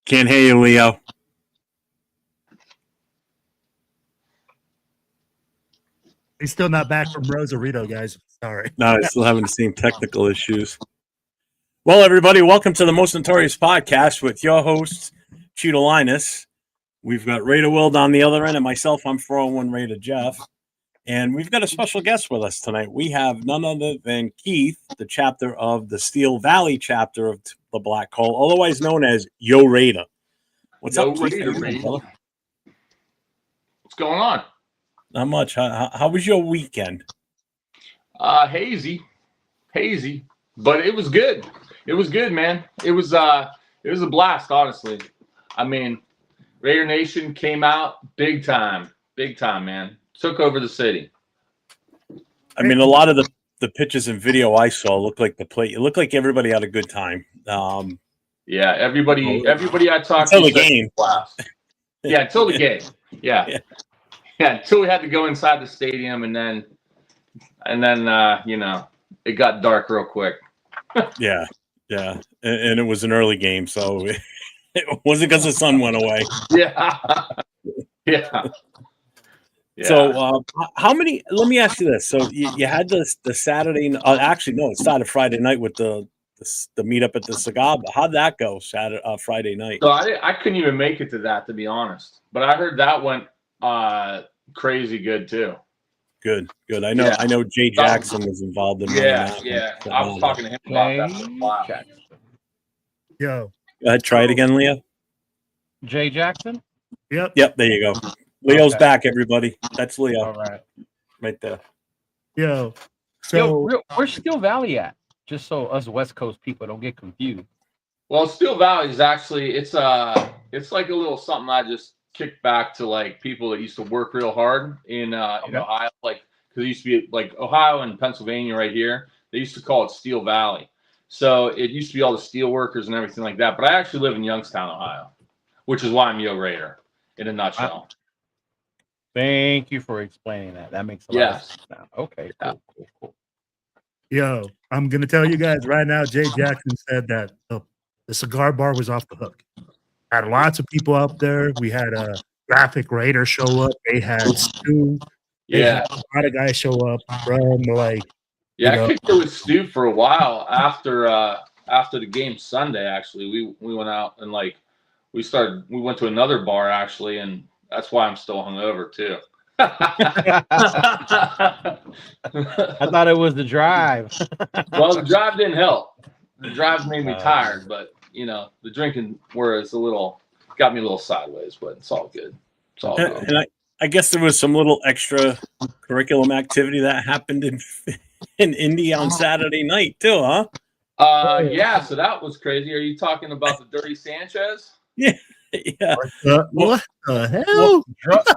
Can't hear you, Leo. He's still not back from Rosarito, guys. Sorry. No, I'm still having the same technical issues. Well, everybody, welcome to the Most Notorious Podcast with your hosts, Chidolinus. We've got Raider Will on the other end, and myself, I'm 401 Raider Jeff. And we've got a special guest with us tonight. We have none other than Keith, the chapter of the Steel Valley chapter of the Black Hole, otherwise known as Yo Raider. What's up, Keith? Raider, What's going on? Not much. How was your weekend? Hazy, but it was good. It was good, man. It was a blast, honestly. I mean, Raider Nation came out big time, man. Took over the city. I mean, a lot of the pictures and video I saw looked like the play. It looked like everybody had a good time. Yeah, everybody I talked until the game. Blast. Yeah, until the game. Yeah, until we had to go inside the stadium, and then it got dark real quick. Yeah, and it was an early game, so it wasn't because the sun went away. Yeah. So, how many? Let me ask you this. So, you had the Saturday. Actually, no, it started Friday night with the meetup at the cigar. But how'd that go? Friday night. So I couldn't even make it to that, to be honest. But I heard that went crazy good too. Good. I know Jay Jackson was involved in that. Yeah. I was talking to him about that. Yo. Try it again, Leo. Jay Jackson? Yep, there you go. Leo's back, everybody. That's Leo. All right there. Yo. So where's Steel Valley at? Just so us West Coast people don't get confused. Well, Steel Valley is actually it's like a little something I just kicked back to, like, people that used to work real hard in Ohio, like, because it used to be like Ohio and Pennsylvania right here. They used to call it Steel Valley. So it used to be all the steel workers and everything like that. But I actually live in Youngstown, Ohio, which is why I'm Yo Raider in a nutshell. Thank you for explaining that. That makes a lot of sense now. Okay, cool. Yo, I'm going to tell you guys right now, Jay Jackson said that the cigar bar was off the hook. Had lots of people up there. We had a graphic Raider show up. They had Stu. Yeah. A lot of guys show up from, like, I kicked it with Stu for a while after the game Sunday, actually. We went out and, like, we went to another bar, actually, and that's why I'm still hungover too. I thought it was the drive. Well, the drive didn't help. The drive made me tired, but the drinking got me a little sideways, but it's all good. It's all good. And I guess there was some little extra curriculum activity that happened in Indy on Saturday night too, huh? Yeah, so that was crazy. Are you talking about the Dirty Sanchez? Yeah. What the hell?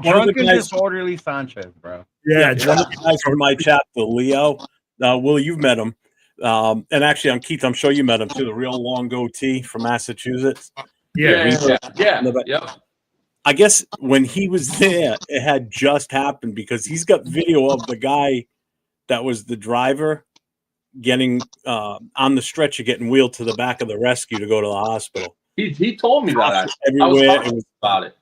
Drunken disorderly Sanchez, bro. Yeah, one of the guys from my chapter, Leo. Will, you've met him. And actually, Keith, I'm sure you met him too. The real long goatee from Massachusetts. Yeah. I guess when he was there, it had just happened because he's got video of the guy that was the driver getting on the stretcher, getting wheeled to the back of the rescue to go to the hospital. He told me that. Everywhere. I was talking about it.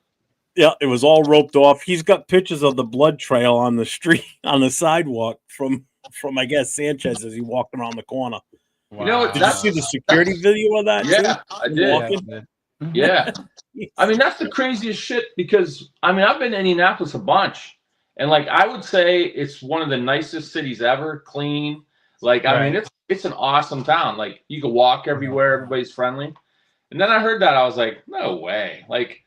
Yeah, it was all roped off. He's got pictures of the blood trail on the street, on the sidewalk from I guess Sanchez as he walked around the corner. Wow. Did you see the security video of that? Yeah, too? I did. Yeah. I mean, that's the craziest shit because I've been to Indianapolis a bunch, and, like, I would say it's one of the nicest cities ever. Clean, like, I mean, it's an awesome town. Like, you can walk everywhere, everybody's friendly. And then I heard that, I was like, no way. Like,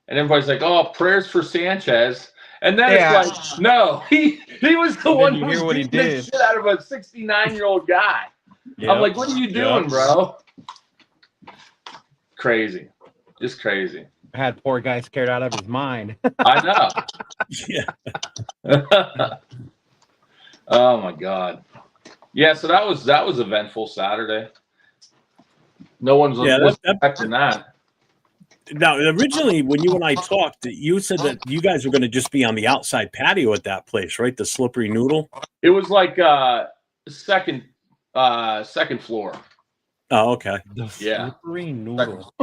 and everybody's like, oh, prayers for Sanchez. And then it's like, no, he was the one who was beating the shit out of a 69-year-old guy. Yep. I'm like, what are you doing, bro? Crazy. Just crazy. I had poor guy scared out of his mind. I know. Yeah. Oh my God. Yeah, so that was eventful Saturday. No one's expecting that. Now, originally, when you and I talked, you said that you guys were going to just be on the outside patio at that place, right? The Slippery Noodle. It was like second floor. Oh, okay. The Slippery Noodle.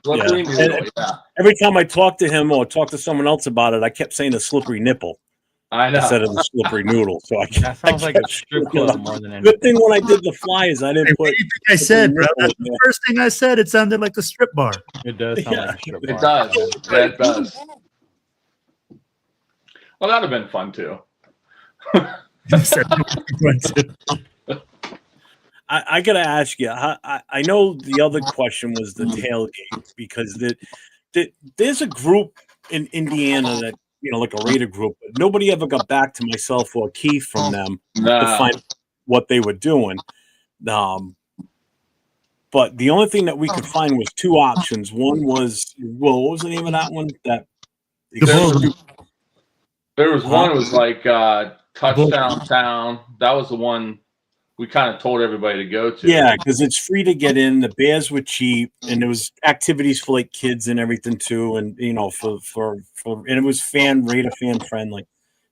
Slippery noodle, yeah. Every time I talk to him or talk to someone else about it, I kept saying the slippery nipple I know. instead of the slippery noodle. So That sounds like a strip club more than anything. Good thing when I did the flyers, I didn't Hey, put. what do you think I said, bro? nipple That's in the there. first thing I said. It sounded like a strip bar. It does sound like a strip bar. It does. Yeah, it does. Well, that'd have been fun too. You said going to- I gotta ask you. I know the other question was the tailgate because there's a group in Indiana that like a Raider group. But nobody ever got back to myself or Keith from them to find what they were doing. But the only thing that we could find was two options. One was what was the name of that one? There was one. It was like Touchdown Town. That was the one we kind of told everybody to go to. Yeah, because it's free to get in. The beers were cheap, and there was activities for like kids and everything too. And for and it was Raider fan friendly.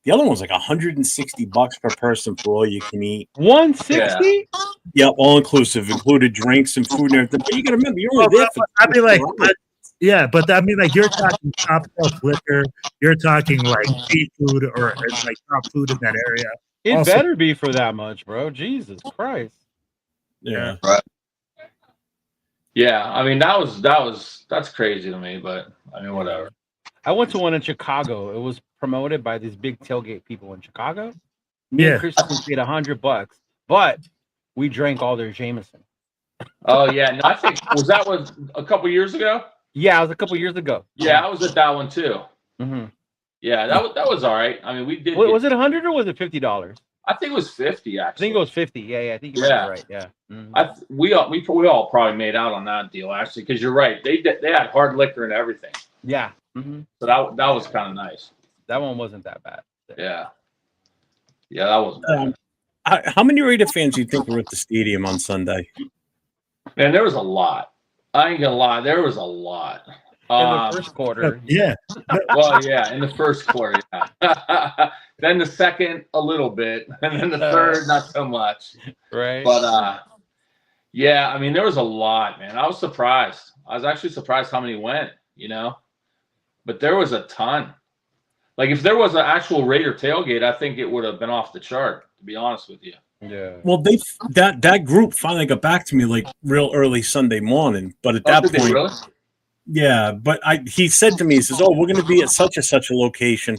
The other one was like $160 per person for all you can eat. 160? Yeah, all inclusive, included drinks and food and everything. But you got to remember, you're only there for. I'd be like, but I mean, like you're talking top shelf liquor, you're talking like seafood or like top food in that area. It Also- better be for that much, bro. Jesus Christ. Yeah. Yeah, I mean that's crazy to me, but I mean whatever. I went to one in Chicago. It was promoted by these big tailgate people in Chicago. Yeah. Christian paid $100, but we drank all their Jameson. Oh yeah, no, I think was a couple years ago? Yeah, it was a couple years ago. Yeah, I was at that one too. Mm-hmm. Yeah, that was all right. I mean, we did. Was it $100 or was it $50? I think it was 50 I actually. think it was 50. Yeah, I think you're right. Yeah. Mm-hmm. We all probably made out on that deal actually, because you're right. They had hard liquor and everything. Yeah. Mm-hmm. So that was kind of nice. That one wasn't that bad. Yeah, that wasn't bad. How many Raider fans do you think were at the stadium on Sunday? Man, there was a lot. I ain't gonna lie, there was a lot. In the first quarter. Yeah. Well, yeah, in the first quarter, yeah. Then the second, a little bit, and then the third, not so much. Right. But yeah, I mean, there was a lot, man. I was surprised. I was actually surprised how many went. But there was a ton. Like if there was an actual Raider tailgate, I think it would have been off the chart. To be honest with you. Yeah. Well, that group finally got back to me like real early Sunday morning. But at that did they point, really? yeah. But he said to me, he says, "Oh, we're going to be at such and such a location."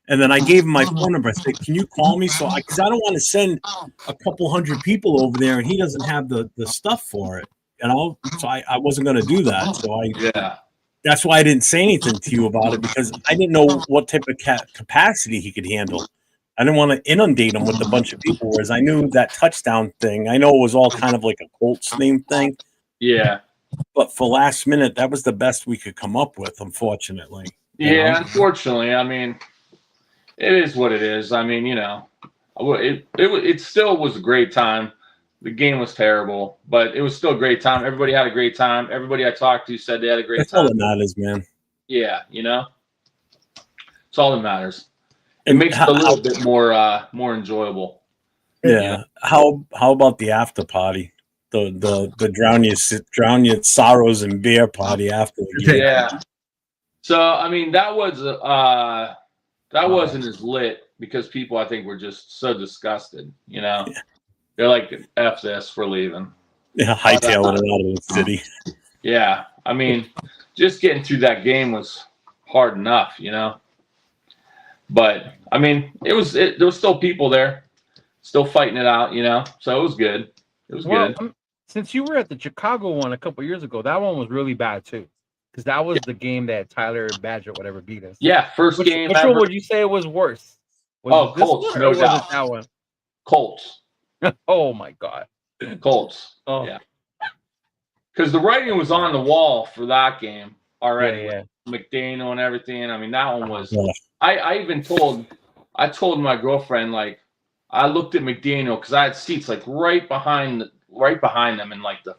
And then I gave him my phone number. I said, "Can you call me?" Because I don't want to send a couple hundred people over there, and he doesn't have the stuff for it. So I wasn't going to do that. So that's why I didn't say anything to you about it, because I didn't know what type of capacity he could handle. I didn't want to inundate him with a bunch of people, whereas I knew that touchdown thing. I know it was all kind of like a Colts name thing. Yeah. But for last minute, that was the best we could come up with, unfortunately. Yeah, unfortunately. I mean, it is what it is. I mean, it still was a great time. The game was terrible, but it was still a great time. Everybody had a great time. Everybody I talked to said they had a great That's time. all that matters, man. Yeah, it's all that matters. It makes it a little bit more enjoyable. Yeah. How about the after party? The drown your sorrows and beer party after the game. Yeah. So I mean that wasn't as lit because people I think were just so disgusted. Yeah. They're like, F this, we're leaving. Yeah, hightailing it out of the city. Yeah. I mean, just getting through that game was hard enough, But I mean, there was still people there, still fighting it out, So it was good. It was good. Since you were at the Chicago one a couple years ago, that one was really bad too, because that was the game that Tyler Badger whatever beat us. Yeah, first game. Which one would you say was worse? Colts, no doubt. That one? Colts. Oh my God. Colts. Oh yeah. Because the writing was on the wall for that game already. Yeah. McDaniel and everything. I mean, that one was. I even told my girlfriend, like, I looked at McDaniel because I had seats like right behind them in like the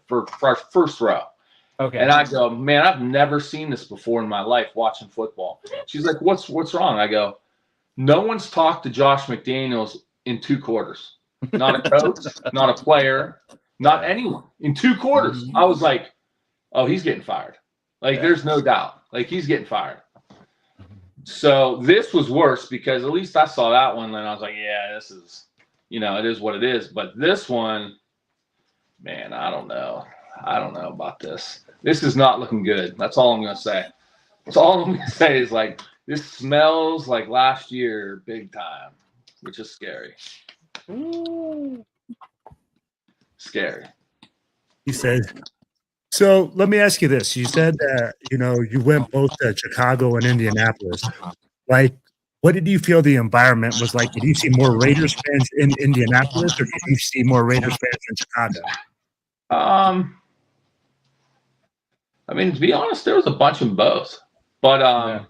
first row. Okay. And I go, man, I've never seen this before in my life watching football. She's like, what's wrong? I go, no one's talked to Josh McDaniels in 2 quarters. Not a coach, not a player, not anyone. In 2 quarters. I was like, oh, he's getting fired. Like, there's no doubt. Like, he's getting fired. So this was worse because at least I saw that one and I was like, yeah, this is, it is what it is. But this one, man, I don't know. I don't know about this. This is not looking good. That's all I'm going to say. That's all I'm going to say is, like, this smells like last year big time, which is scary. Ooh. Scary. He said, so let me ask you this. You said that, you went both to Chicago and Indianapolis. Like, what did you feel the environment was like? Did you see more Raiders fans in Indianapolis, or did you see more Raiders fans in Chicago? I mean, to be honest, there was a bunch in both. But, I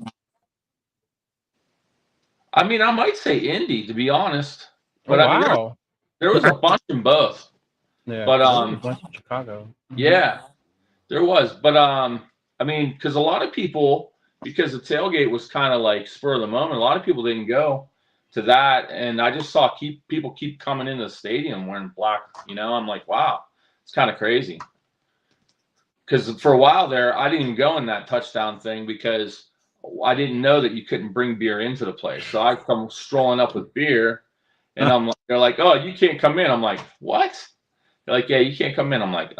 mean, I might say Indy, to be honest. But I mean, there was a bunch in both. Yeah, but a bunch in Chicago. Yeah, there was. But I mean, because a lot of people, because the tailgate was kind of like spur of the moment, a lot of people didn't go to that, and I just saw people keep coming into the stadium wearing black. I'm like, wow, it's kind of crazy. Because for a while there, I didn't even go in that touchdown thing because I didn't know that you couldn't bring beer into the place. So I come strolling up with beer, and they're like, oh, you can't come in. I'm like, what? They're like, yeah, you can't come in. I'm like,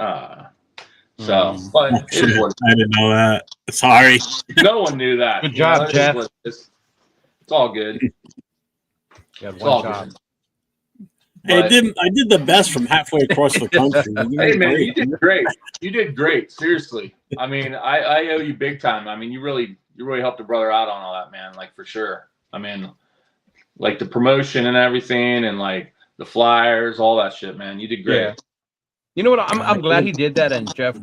So, but I didn't know that. Sorry. No one knew that. Good job, Jeff. It's all good. It's all good. Hey, I did the best from halfway across the country. Hey, man, you did great. You did great. Seriously. I mean, I owe you big time. I mean, you really helped a brother out on all that, man. Like, for sure. I mean, like the promotion and everything, and like the flyers, all that shit, man. You did great. Yeah. You know what? I'm glad he did that. And Jeff,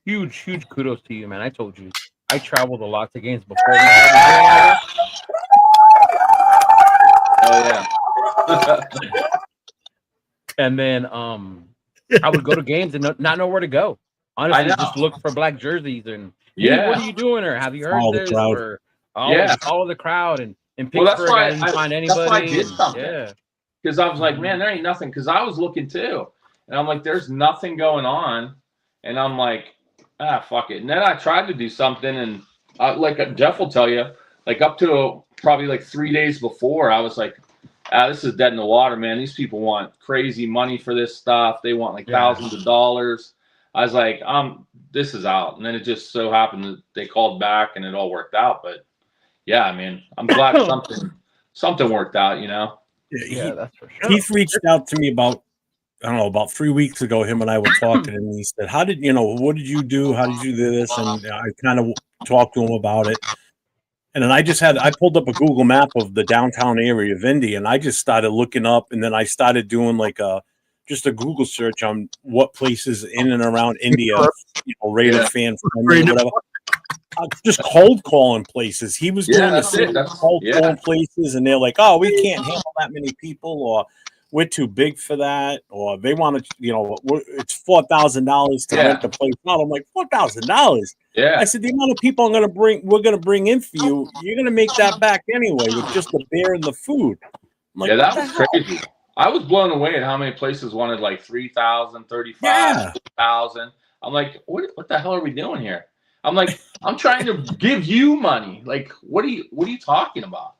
huge kudos to you, man. I told you, I traveled a lot to games before. Oh yeah. And then I would go to games and not know where to go. Honestly, just look for black jerseys and what are you doing, or have you heard this, or follow the crowd. And in Pittsburgh, I didn't find anybody. That's why I did something. Because I was like, man, there ain't nothing. Because I was looking too, and I'm like, there's nothing going on, and I'm like, fuck it. And then I tried to do something, and like Jeff will tell you, like up to probably like 3 days before, I was like, this is dead in the water, man. These people want crazy money for this stuff. They want like thousands of dollars. I was like, this is out. And then it just so happened that they called back and it all worked out. But yeah, I mean, I'm glad something worked out, Yeah, that's for sure. Heath reached out to me about 3 weeks ago. Him and I were talking, and he said, what did you do? How did you do this? And I kind of talked to him about it. And then I pulled up a Google map of the downtown area of Indy, and I just started looking up, and then I started doing like just a Google search on what places in and around India, Raider fan friendly, whatever. Just cold calling places. He was doing the same cold calling places, and they're like, "Oh, we can't handle that many people," or "We're too big for that," or "They want to, it's $4,000 to rent the place out." I'm like, $4,000. Yeah. I said, the amount of people we're going to bring in for you, you're going to make that back anyway with just the beer and the food. I'm like, that was crazy. I was blown away at how many places wanted like 3,000, 35,000. 4,000. I'm like, what the hell are we doing here? I'm like, I'm trying to give you money. Like, what are you talking about?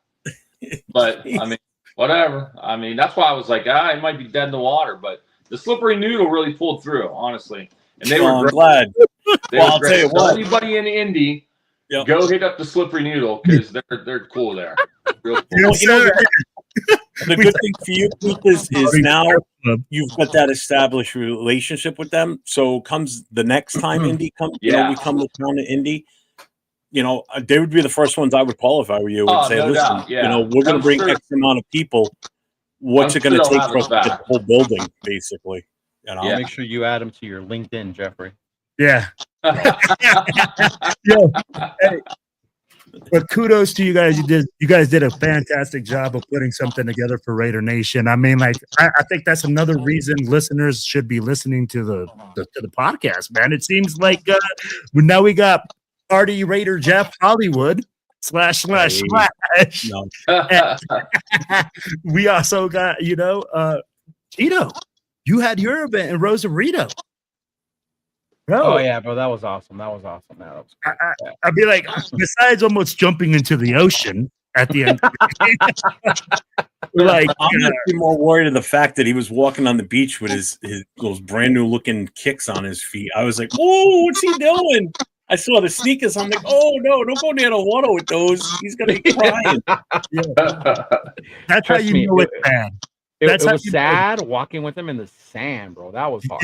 But I mean, whatever. I mean, that's why I was like, it might be dead in the water, but the slippery noodle really pulled through, honestly. And they were glad. I'll tell you what. Anybody in Indy, go hit up the slippery noodle because they're cool there. Real cool. The good thing for you, Pete, is now you've got that established relationship with them. So comes the next time Indy comes, we come to town to Indy. They would be the first ones I would call if I were you and say, listen, we're going to bring X amount of people. What's it going to take for us to get the whole building, basically? Make sure you add them to your LinkedIn, Jeffrey. Yeah. Hey, but kudos to you guys. You guys did a fantastic job of putting something together for Raider Nation. I mean, like, I think that's another reason listeners should be listening to the podcast, man. It seems like now we got Party Raider Jeff Hollywood / No. We also got, Chido. You had your event in Rosarito. Bro, Oh yeah, bro, that was awesome. That was awesome. That was I'd be like, besides almost jumping into the ocean at the end, like I'm actually more worried of the fact that he was walking on the beach with his those brand new looking kicks on his feet. I was like, "Oh, what's he doing?" I saw the sneakers. I'm like, "Oh no, don't go near the water with those. He's gonna be crying." that's how you know it's bad. It was sad walking with him in the sand, bro. That was hard.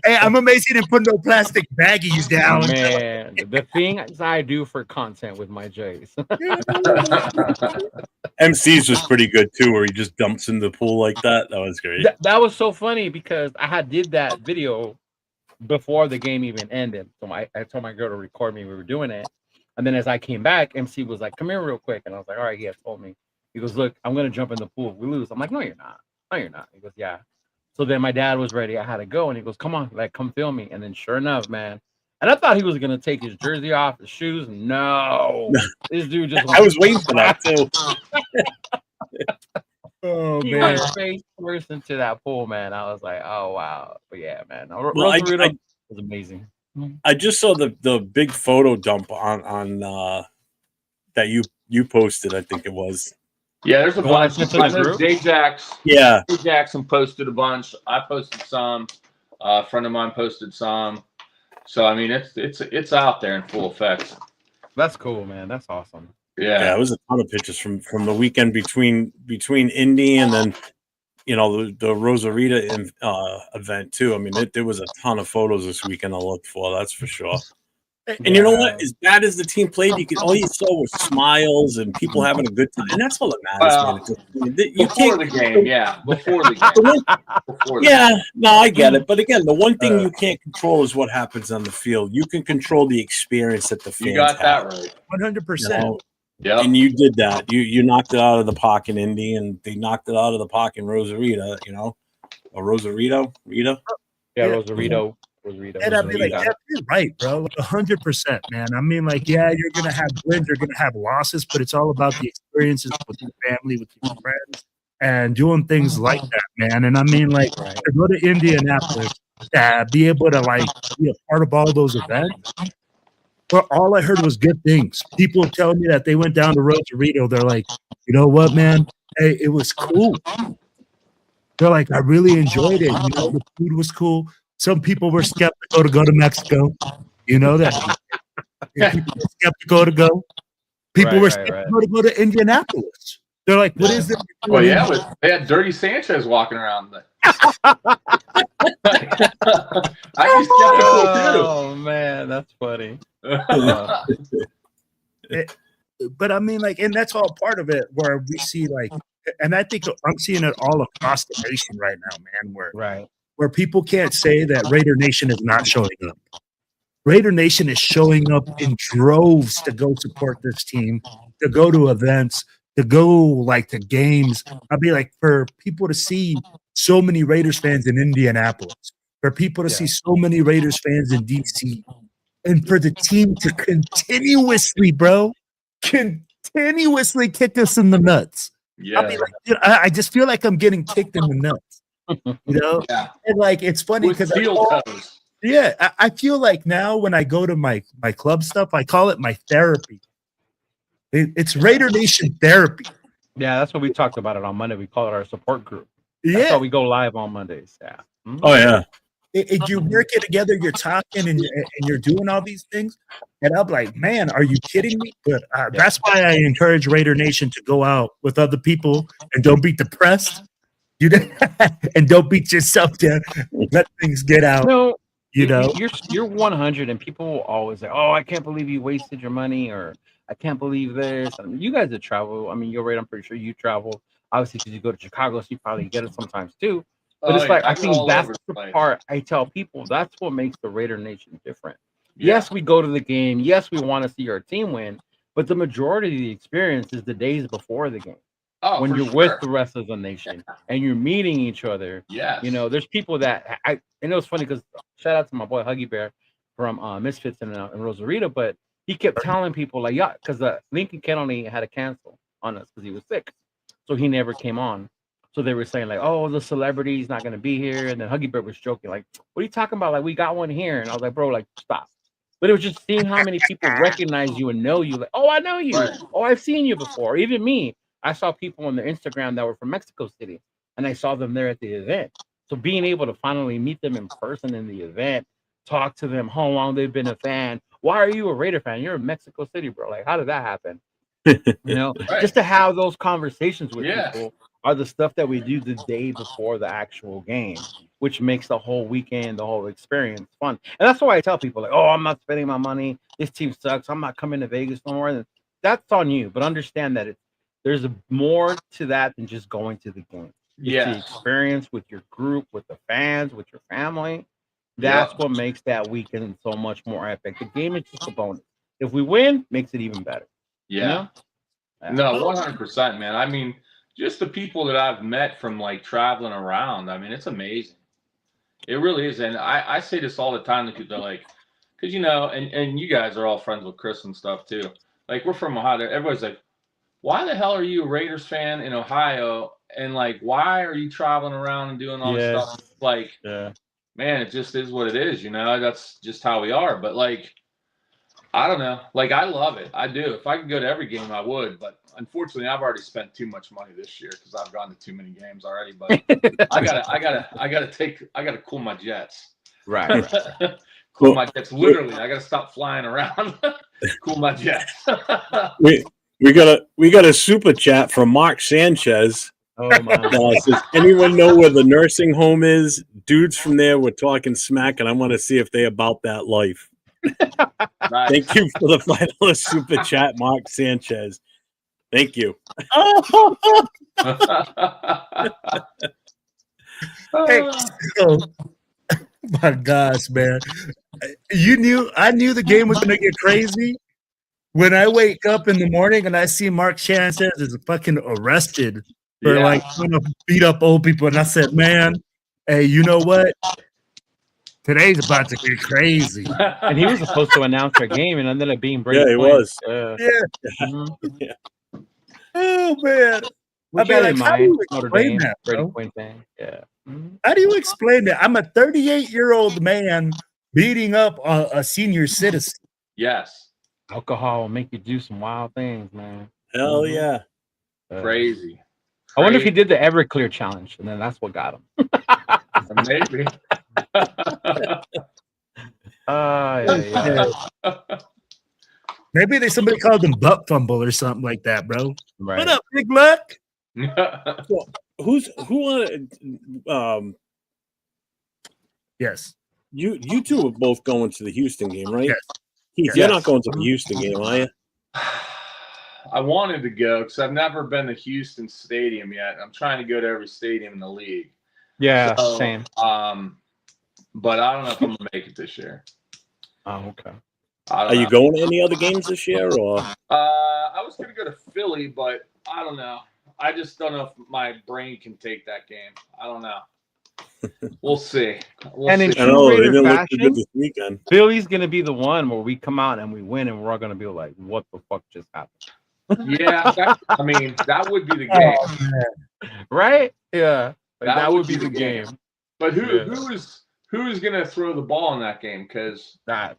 Hey, I'm amazed he didn't put no plastic baggies down. Man, the things I do for content with my Jays. MC's was pretty good too, where he just dumps in the pool like that. That was great. That was so funny because I did that video before the game even ended. So I told my girl to record me. We were doing it. And then as I came back, MC was like, "Come here real quick." And I was like, "All right, he has told me." He goes, "Look, I'm going to jump in the pool if we lose." I'm like, "No, you're not. No, you're not." He goes, "Yeah." So then my dad was ready. I had to go. And he goes, "Come on, like, come film me." And then sure enough, man. And I thought he was going to take his jersey off, his shoes. No. This dude just I was waiting for that too. Oh he man, went face first into that pool, man. I was like, "Oh wow." But yeah, man. Well, Rosarito was amazing. I just saw the big photo dump on that you posted. I think it was. Yeah, there's a bunch. I know Jay Yeah, Jackson posted a bunch. I posted some. A friend of mine posted some. So I mean, it's out there in full effect. That's cool, man. That's awesome. yeah. It was a ton of pictures from the weekend between Indy and then the Rosarito event too. I mean, there was a ton of photos this weekend I looked for. That's for sure. And you know what? As bad as the team played, all you saw was smiles and people having a good time, and that's all that matters, man. Before the game, yeah. Before the game. Yeah, no, I get it. But again, the one thing you can't control is what happens on the field. You can control the experience that the fans You got have. that right. 100%. Yeah. And you did that. You knocked it out of the park in Indy, and they knocked it out of the park in Rosarito. Or Rosarito, Rita. Yeah, Rosarito. And I'd be like, yeah, you're right, bro. 100%, man. I mean, like, yeah, you're gonna have wins, you're gonna have losses, but it's all about the experiences with your family, with your friends, and doing things like that, man. And I mean, like, to go to Indianapolis, be able to like be a part of all those events. But all I heard was good things. People telling me that they went down to Rosarito. They're like, you know what, man? Hey, it was cool. They're like, I really enjoyed it. The food was cool. Some people were skeptical to go to Mexico. You know that. People were skeptical to go. People were skeptical to go to Indianapolis. They're like, what is it? Well, yeah, but they had Dirty Sanchez walking around. I was skeptical too. Oh man, that's funny. But I mean, like, and that's all part of it where we see like, and I think I'm seeing it all across the nation right now, man, where people can't say that Raider Nation is not showing up. Raider Nation is showing up in droves to go support this team, to go to events, to go like to games. I'd be like, for people to see so many Raiders fans in Indianapolis, for people to see so many Raiders fans in DC, and for the team to continuously kick us in the nuts. Yeah. I'd be like, dude, I just feel like I'm getting kicked in the nuts. Yeah. And like it's funny because I feel like now when I go to my club stuff, I call it my therapy. It's Raider Nation therapy. Yeah, that's what we talked about it on Monday. We call it our support group. Yeah, that's how we go live on Mondays. Yeah. Mm-hmm. Oh yeah. You work it together. You're talking and you're doing all these things, and I'm like, man, are you kidding me? But that's why I encourage Raider Nation to go out with other people and don't be depressed. And don't beat yourself down. Let things get out. No, you're 100, and people will always say, "Oh, I can't believe you wasted your money," or "I can't believe this." I mean, you guys that travel, I mean, you're right. I'm pretty sure you travel. Obviously, because you go to Chicago, so you probably get it sometimes too. But it's like I think that's the part I tell people. That's what makes the Raider Nation different. Yeah. Yes, we go to the game. Yes, we want to see our team win. But the majority of the experience is the days before the game. When you're with the rest of the nation and you're meeting each other. Yeah. There's people that and it was funny because shout out to my boy Huggy Bear from Misfits in Rosarito, but he kept telling people like, yeah, because Lincoln Kennedy had to cancel on us because he was sick. So he never came on. So they were saying like, oh, the celebrity's not gonna be here, and then Huggy Bear was joking like, what are you talking about? Like, we got one here, and I was like, bro, like, stop. But it was just seeing how many people recognize you and know you. Like, oh, I know you. Right. Oh, I've seen you before. Even me, I saw people on their Instagram that were from Mexico City, and I saw them there at the event. So being able to finally meet them in person in the event, talk to them, how long they've been a fan. Why are you a Raider fan? You're in Mexico City, bro. Like, how did that happen? Right. Just to have those conversations with people are the stuff that we do the day before the actual game, which makes the whole weekend, the whole experience fun. And that's why I tell people like, oh, I'm not spending my money. This team sucks. I'm not coming to Vegas no more. And that's on you. But understand that there's more to that than just going to the game. It's the experience with your group, with the fans, with your family. That's what makes that weekend so much more epic. The game is just a bonus. If we win, makes it even better. Yeah. No, 100%, man. I mean, just the people that I've met from like traveling around, I mean, it's amazing. It really is. And I say this all the time to people, like, because, you know, and you guys are all friends with Chris and stuff too. Like, we're from Ohio. Everybody's like, why the hell are you a Raiders fan in Ohio? And like, why are you traveling around and doing all this stuff? Like, man, it just is what it is, you know? That's just how we are. But like, I don't know. Like, I love it. I do. If I could go to every game, I would. But unfortunately, I've already spent too much money this year because I've gone to too many games already. But I gotta cool my jets. Right. Cool my jets. Literally, I gotta stop flying around. Cool my jets. we got a super chat from Mark Sanchez. Oh my! Says, anyone know where the nursing home is? Dudes from there were talking smack, and I want to see if they about that life. Nice. Thank you for the $5 super chat, Mark Sanchez. Thank you. Hey, my gosh, man! I knew the game was gonna get crazy. When I wake up in the morning and I see Mark Sanchez is fucking arrested for like beat up old people, and I said, man, hey, you know what? Today's about to get crazy. And he was supposed to announce our game and ended up being Brady. Yeah, he was. Yeah. Oh man. Which I mean, like, how do you explain that, bro? Yeah. How do you explain that? I'm a 38-year-old man beating up a senior citizen. Yes. Alcohol will make you do some wild things, man. Hell yeah. Crazy. I wonder if he did the Everclear challenge, and then that's what got him. Maybe. Maybe somebody called him butt fumble or something like that, bro. Right. What up, Big Luck? Well, who Yes. You two are both going to the Houston game, right? Yes. Heath, you're not going to the Houston game, are you? I wanted to go because I've never been to Houston Stadium yet. I'm trying to go to every stadium in the league. Yeah, same. But I don't know if I'm gonna make it this year. Oh, okay. Are you going to any other games this year, or? I was gonna go to Philly, but I don't know. I just don't know if my brain can take that game. I don't know. We'll see. In true Raider fashion, this weekend, Philly's gonna be the one where we come out and we win, and we're all gonna be like, "What the fuck just happened?" Yeah, that would be the game, right? Yeah, that would be the game. But who's gonna throw the ball in that game? Because I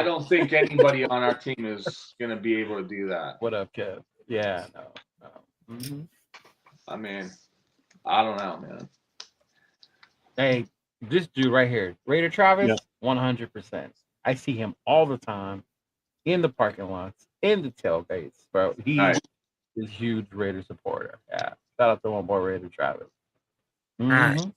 don't think anybody on our team is gonna be able to do that. What up, Kev? Yeah, no. Mm-hmm. I mean, I don't know, man. Hey, this dude right here, Raider Travis, 100%. I see him all the time in the parking lots, in the tailgates, bro. He is a huge Raider supporter. Yeah, shout out to my boy Raider Travis. Mm-hmm.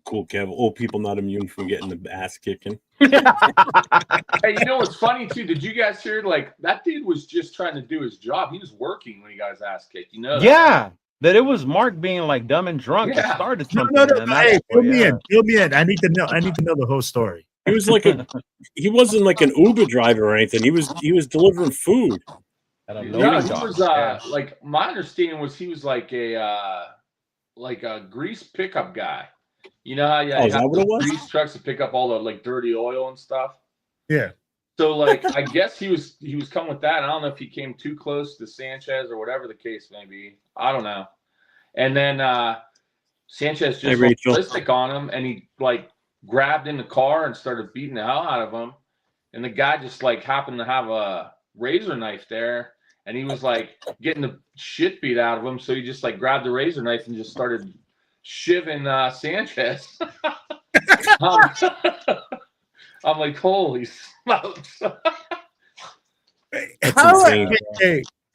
Cool, Kev. Old people not immune from getting the ass kicking. Hey, you know what's funny too? Did you guys hear? Like, that dude was just trying to do his job. He was working when he got his ass kicked. You know? Yeah. That it was Mark being like dumb and drunk that started something. No. Hey, fill me in. I need to know the whole story. He was like he wasn't like an Uber driver or anything. He was delivering food. He was like, my understanding was he was like a grease pickup guy. You know how you have grease trucks to pick up all the like dirty oil and stuff. Yeah. So like, I guess he was coming with that. I don't know if he came too close to Sanchez or whatever the case may be. I don't know. And then Sanchez just went ballistic on him, and he like grabbed in the car and started beating the hell out of him. And the guy just like happened to have a razor knife there, and he was like getting the shit beat out of him. So he just like grabbed the razor knife and just started shivving Sanchez. I'm like, holy smokes.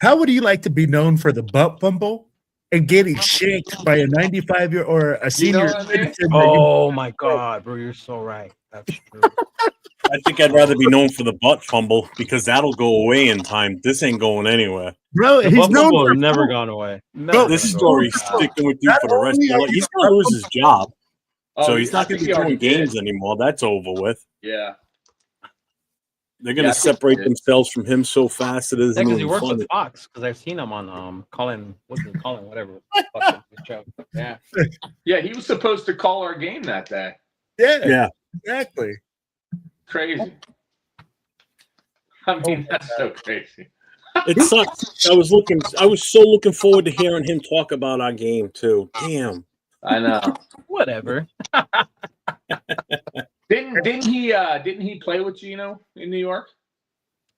How would you like to be known for the butt fumble and getting shanked by a 95-year or a senior citizen? Oh my God, bro, you're so right. That's true. I think I'd rather be known for the butt fumble because that'll go away in time. This ain't going anywhere. Bro, the he's known for never gone away. Bro, this story's sticking with you for the rest of your life. He's going to lose his job. So he's not going to be doing games anymore. That's over with. Yeah. They're going to separate themselves from him so fast it isn't because even he works funny. with Fox. Because I've seen him on Colin, whatever. Yeah. Yeah, he was supposed to call our game that day. Yeah, exactly. Crazy. I mean, that's so crazy. It sucks. I was so looking forward to hearing him talk about our game too. Damn. I know. Whatever. Didn't he play with Gino in New York?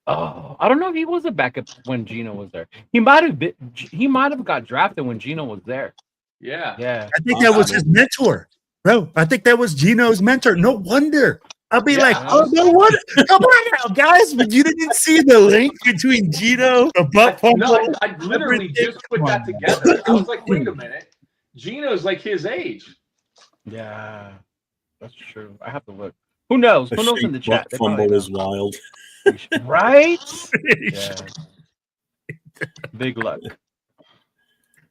Oh, I don't know if he was a backup when Gino was there. He might have got drafted when Gino was there. Yeah. I think that was his mentor, bro. I think that was Gino's mentor. No wonder. I'll be like, oh, no wonder. Come on now, guys. But you didn't see the link between Gino, the butt fumble. No, I literally just put that together. I was like, wait a minute. Gino's like his age. Yeah, that's true. I have to look. Who knows? Who knows in the chat? Butt fumble is wild. Right? Yeah. Big luck.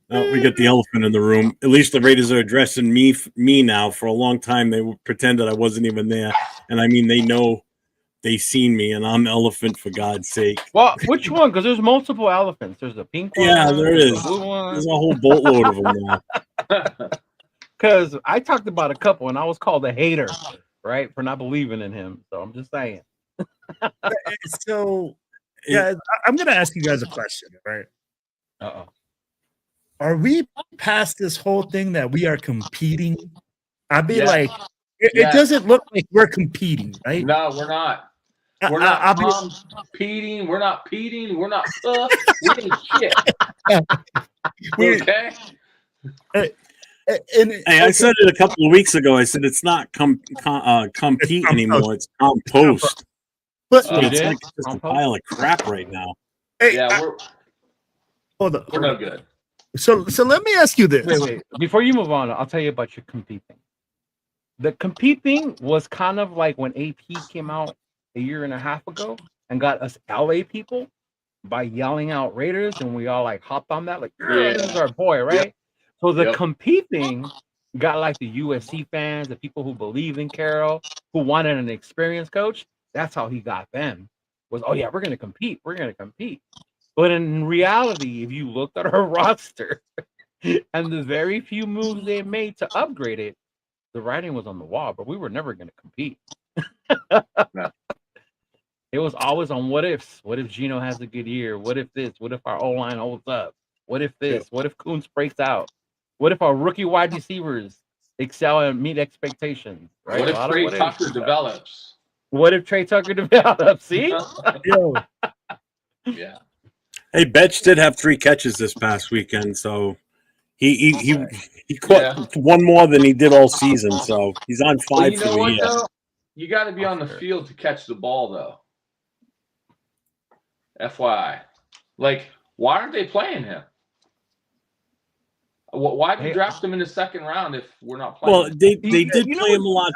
We got the elephant in the room. At least the Raiders are addressing me now. For a long time, they pretended I wasn't even there. And I mean, they know they seen me, and I'm elephant for God's sake. Well, which one? Because there's multiple elephants. There's a pink one. Yeah, there is. There's a whole boatload of them now. Because I talked about a couple, and I was called a hater, right, for not believing in him. So I'm just saying. So, yeah, I'm going to ask you guys a question, right? Uh-oh. Are we past this whole thing that we are competing? I'd be like, it doesn't look like we're competing, right? No, we're not. We're not competing. We're not peating. We're not we ain't shit. Okay? I said it a couple of weeks ago. I said it's not compete anymore. It's compost. But it's like just a pile of crap right now. Yeah, we're no good. So let me ask you this. Wait. Before you move on, I'll tell you about your compete thing. The compete thing was kind of like when AP came out a year and a half ago and got us LA people by yelling out Raiders, and we all like hopped on that, like, this is our boy, right? Yep. So the compete thing got like the USC fans, the people who believe in Carroll, who wanted an experienced coach. That's how he got them. Was, oh yeah, we're gonna compete. But in reality, if you looked at our roster and the very few moves they made to upgrade it, the writing was on the wall, but we were never going to compete. No. It was always on what ifs. What if Gino has a good year? What if this? What if our O-line holds up? What if this? Yeah. What if Kuntz breaks out? What if our rookie wide receivers excel and meet expectations? Right? What if Trey Tucker develops? What if Trey Tucker develops? See? Yeah. Hey, Betch did have 3 catches this past weekend, so he caught one more than he did all season. So he's on 5 for the year. Though? You got to be on the field to catch the ball, though. FYI, like, why aren't they playing him? Why did you draft him in the second round if we're not playing? Well, they did play him a lot.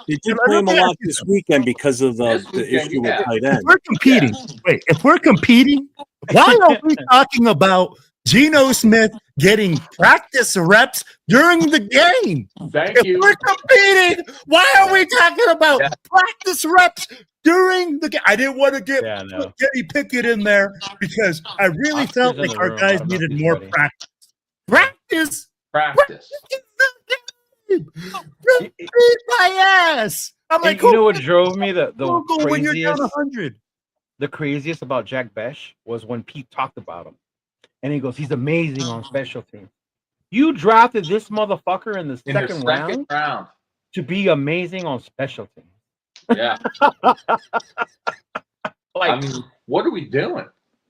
They did play him a lot this weekend because of the issue with tight end. If we're competing, if we're competing, why are we talking about Geno Smith getting practice reps during the game? If we're competing, why are we talking about practice reps during the game? I didn't want to get Kenny Pickett in there because I really felt like our guys needed more practice. Practice. Beat my ass. I'm like, you know what drove me the craziest? When you're down 100. The craziest about Jack Besh was when Pete talked about him, and he goes, "He's amazing on special teams. You drafted this motherfucker in the In her second second round to be amazing on special teams. Yeah. I mean, what are we doing?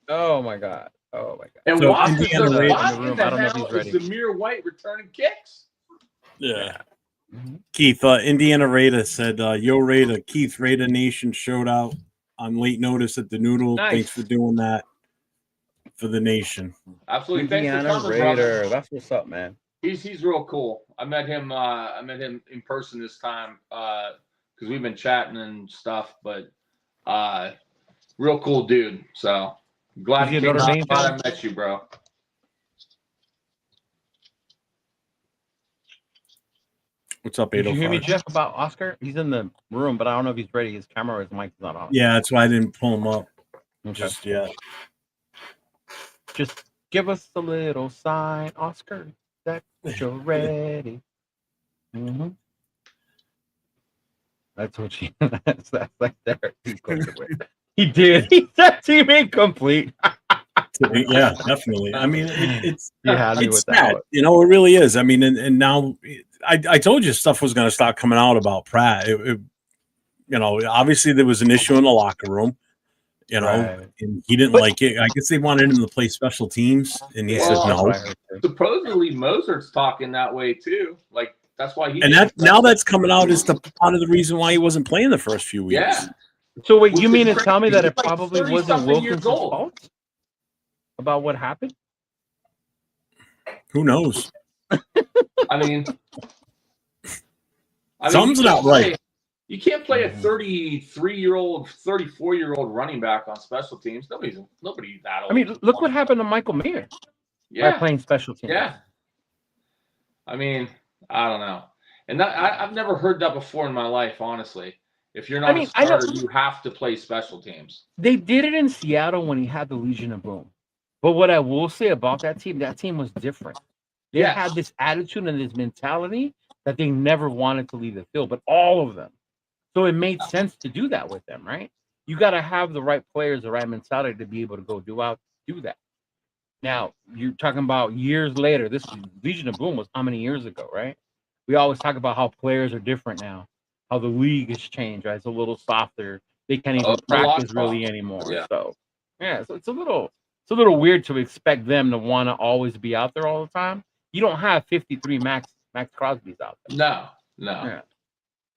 Oh my god. Oh my god. And So why Indiana the, Raiders- why in the room. in the I don't know if hell he's is ready. Zamir White returning kicks? Yeah. Mm-hmm. Keith, Indiana Raider said, Yo Raider, Keith, Raider Nation showed out on late notice at the Noodle. Nice. Thanks for doing that for the nation. Absolutely. Indiana Thanks for coming, Raider. brother. That's what's up, man. He's real cool. I met him in person this time because we've been chatting and stuff, but real cool dude. So glad Is he a you came Notre out. Dame Glad fan? I met you, bro. What's up, Did you hear me, 805? Jeff, about Oscar? He's in the room, but I don't know if he's ready. His camera or his mic is not on. Yeah, that's why I didn't pull him up Okay. just yet. Just give us a little sign, Oscar, that you're ready. Mm-hmm. That's what she. That's like there. He did. He said team incomplete. Yeah, definitely. I mean, it's You had me it's with sad. that. You know, it really is. I mean, and now I told you stuff was going to start coming out about Pratt. You know, obviously there was an issue in the locker room. You know, Right. and he didn't like it. I guess they wanted him to play special teams, and he said no. Supposedly Mozart's talking that way too. Like that's why he. And that now that's coming out as the part of the reason why he wasn't playing the first few weeks. Yeah. So wait, Which you is mean to crazy. tell me that He's it like probably wasn't 30-something years Wilkins' old. fault about what happened? Who knows? I mean, Something's you not can't right. play- You can't play a 33-year-old, 34-year-old running back on special teams. Nobody that old. I mean, look what happened to Michael Mayer by Yeah, playing special teams. yeah. I mean, I don't know, and I've never heard that before in my life. Honestly, if you're not I mean, a starter, you have to play special teams. They did it in Seattle when he had the Legion of Boom. But what I will say about that team was different. They Yeah. had this attitude and this mentality that they never wanted to leave the field, but all of them. So it made sense to do that with them, right? You got to have the right players, the right mentality to be able to go do that. Now, you're talking about years later. This Legion of Boom was how many years ago, right? We always talk about how players are different now, how the league has changed, right? It's a little softer. They can't even A lot practice softer. really anymore. Yeah. So, yeah, so it's a little weird to expect them to want to always be out there all the time. You don't have 53 Max Crosby's out there. No. Yeah.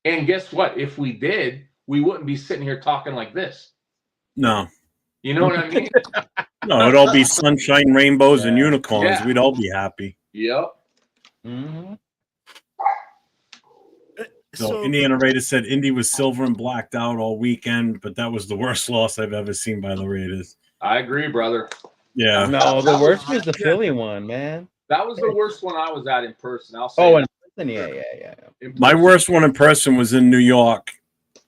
And guess what? If we did, we wouldn't be sitting here talking like this. No, You know what I mean? no, it'd all be sunshine, rainbows, and Yeah. unicorns. Yeah. We'd all be happy. Yep. Mm-hmm. So Indiana Raiders said Indy was silver and blacked out all weekend, but that was the worst loss I've ever seen by the Raiders. I agree, brother. Yeah. No, the worst was the Philly one, man. That was the worst one I was at in person. I'll say. Oh, that. and yeah. In My person. worst one in person was in New York,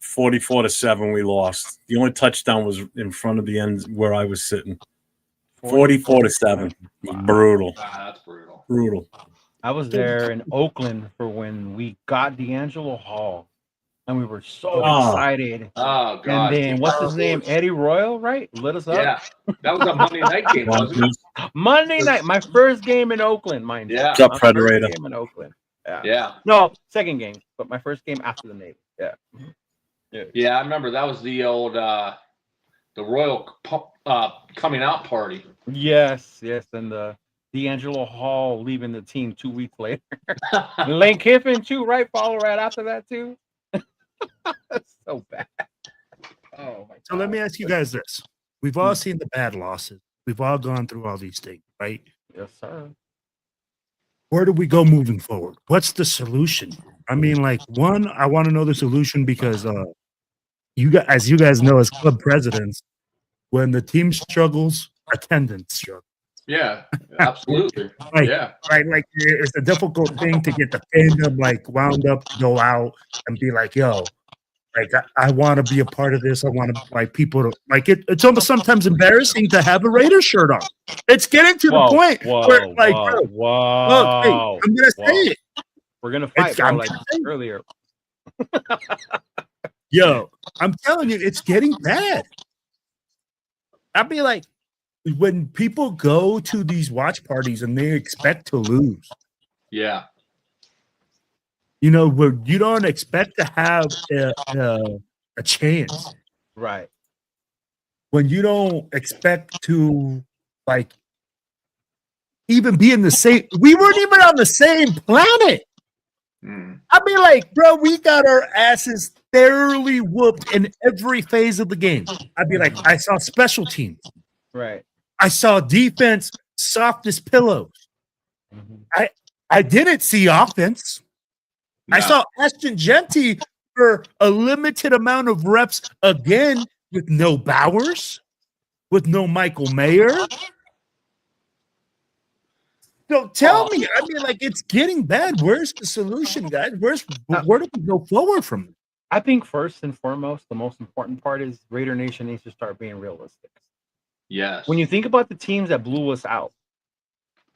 44-7. We lost. The only touchdown was in front of the end where I was sitting. 44-7. Wow. Brutal. That's brutal. Brutal. I was there in Oakland for when we got D'Angelo Hall, and we were so Oh. excited. Oh God. And then what's his name? Eddie Royal, right? Lit us up. Yeah, that was a Monday night game, wasn't it? Monday night, my first game in Oakland, mind you. Yeah. What's up, My first Federator? game in Oakland. Yeah. Yeah. No, second game, but my first game after the Navy. Yeah. Yeah, I remember that was the old the Royal coming out party. Yes, and the D'Angelo Hall leaving the team 2 weeks later. Lane Kiffin too, right? Follow right after that too. That's so bad. Oh my God. So let me ask you guys this. We've all seen the bad losses. We've all gone through all these things, right? Yes, sir. Where do we go moving forward? What's the solution? I mean, like, one, I want to know the solution because you guys, as you guys know, as club presidents, when the team struggles, attendance struggles. Yeah, absolutely. Right. Yeah. Right? Like, it's a difficult thing to get the fandom like wound up to go out and be like, yo, like, I want to be a part of this. I want to like people to like it. It's almost sometimes embarrassing to have a Raider shirt on. It's getting to the point where, like, bro, look, hey, I'm gonna say it. We're gonna fight, bro, I'm like saying. earlier. Yo, I'm telling you, it's getting bad. I'd be like, when people go to these watch parties and they expect to lose, Yeah. You know, where you don't expect to have a chance. Right. When you don't expect to, like, even be in the same, we weren't even on the same planet. I mean, like, bro, we got our asses thoroughly whooped in every phase of the game. I'd be like, I saw special teams. Right. I saw defense soft as pillows. I didn't see offense. No. I saw Ashton Genty for a limited amount of reps again with no Bowers, with no Michael Mayer. So tell me, I mean, like, it's getting bad. Where's the solution, guys? Where do we go forward from it? I think first and foremost, the most important part is Raider Nation needs to start being realistic. Yes. When you think about the teams that blew us out,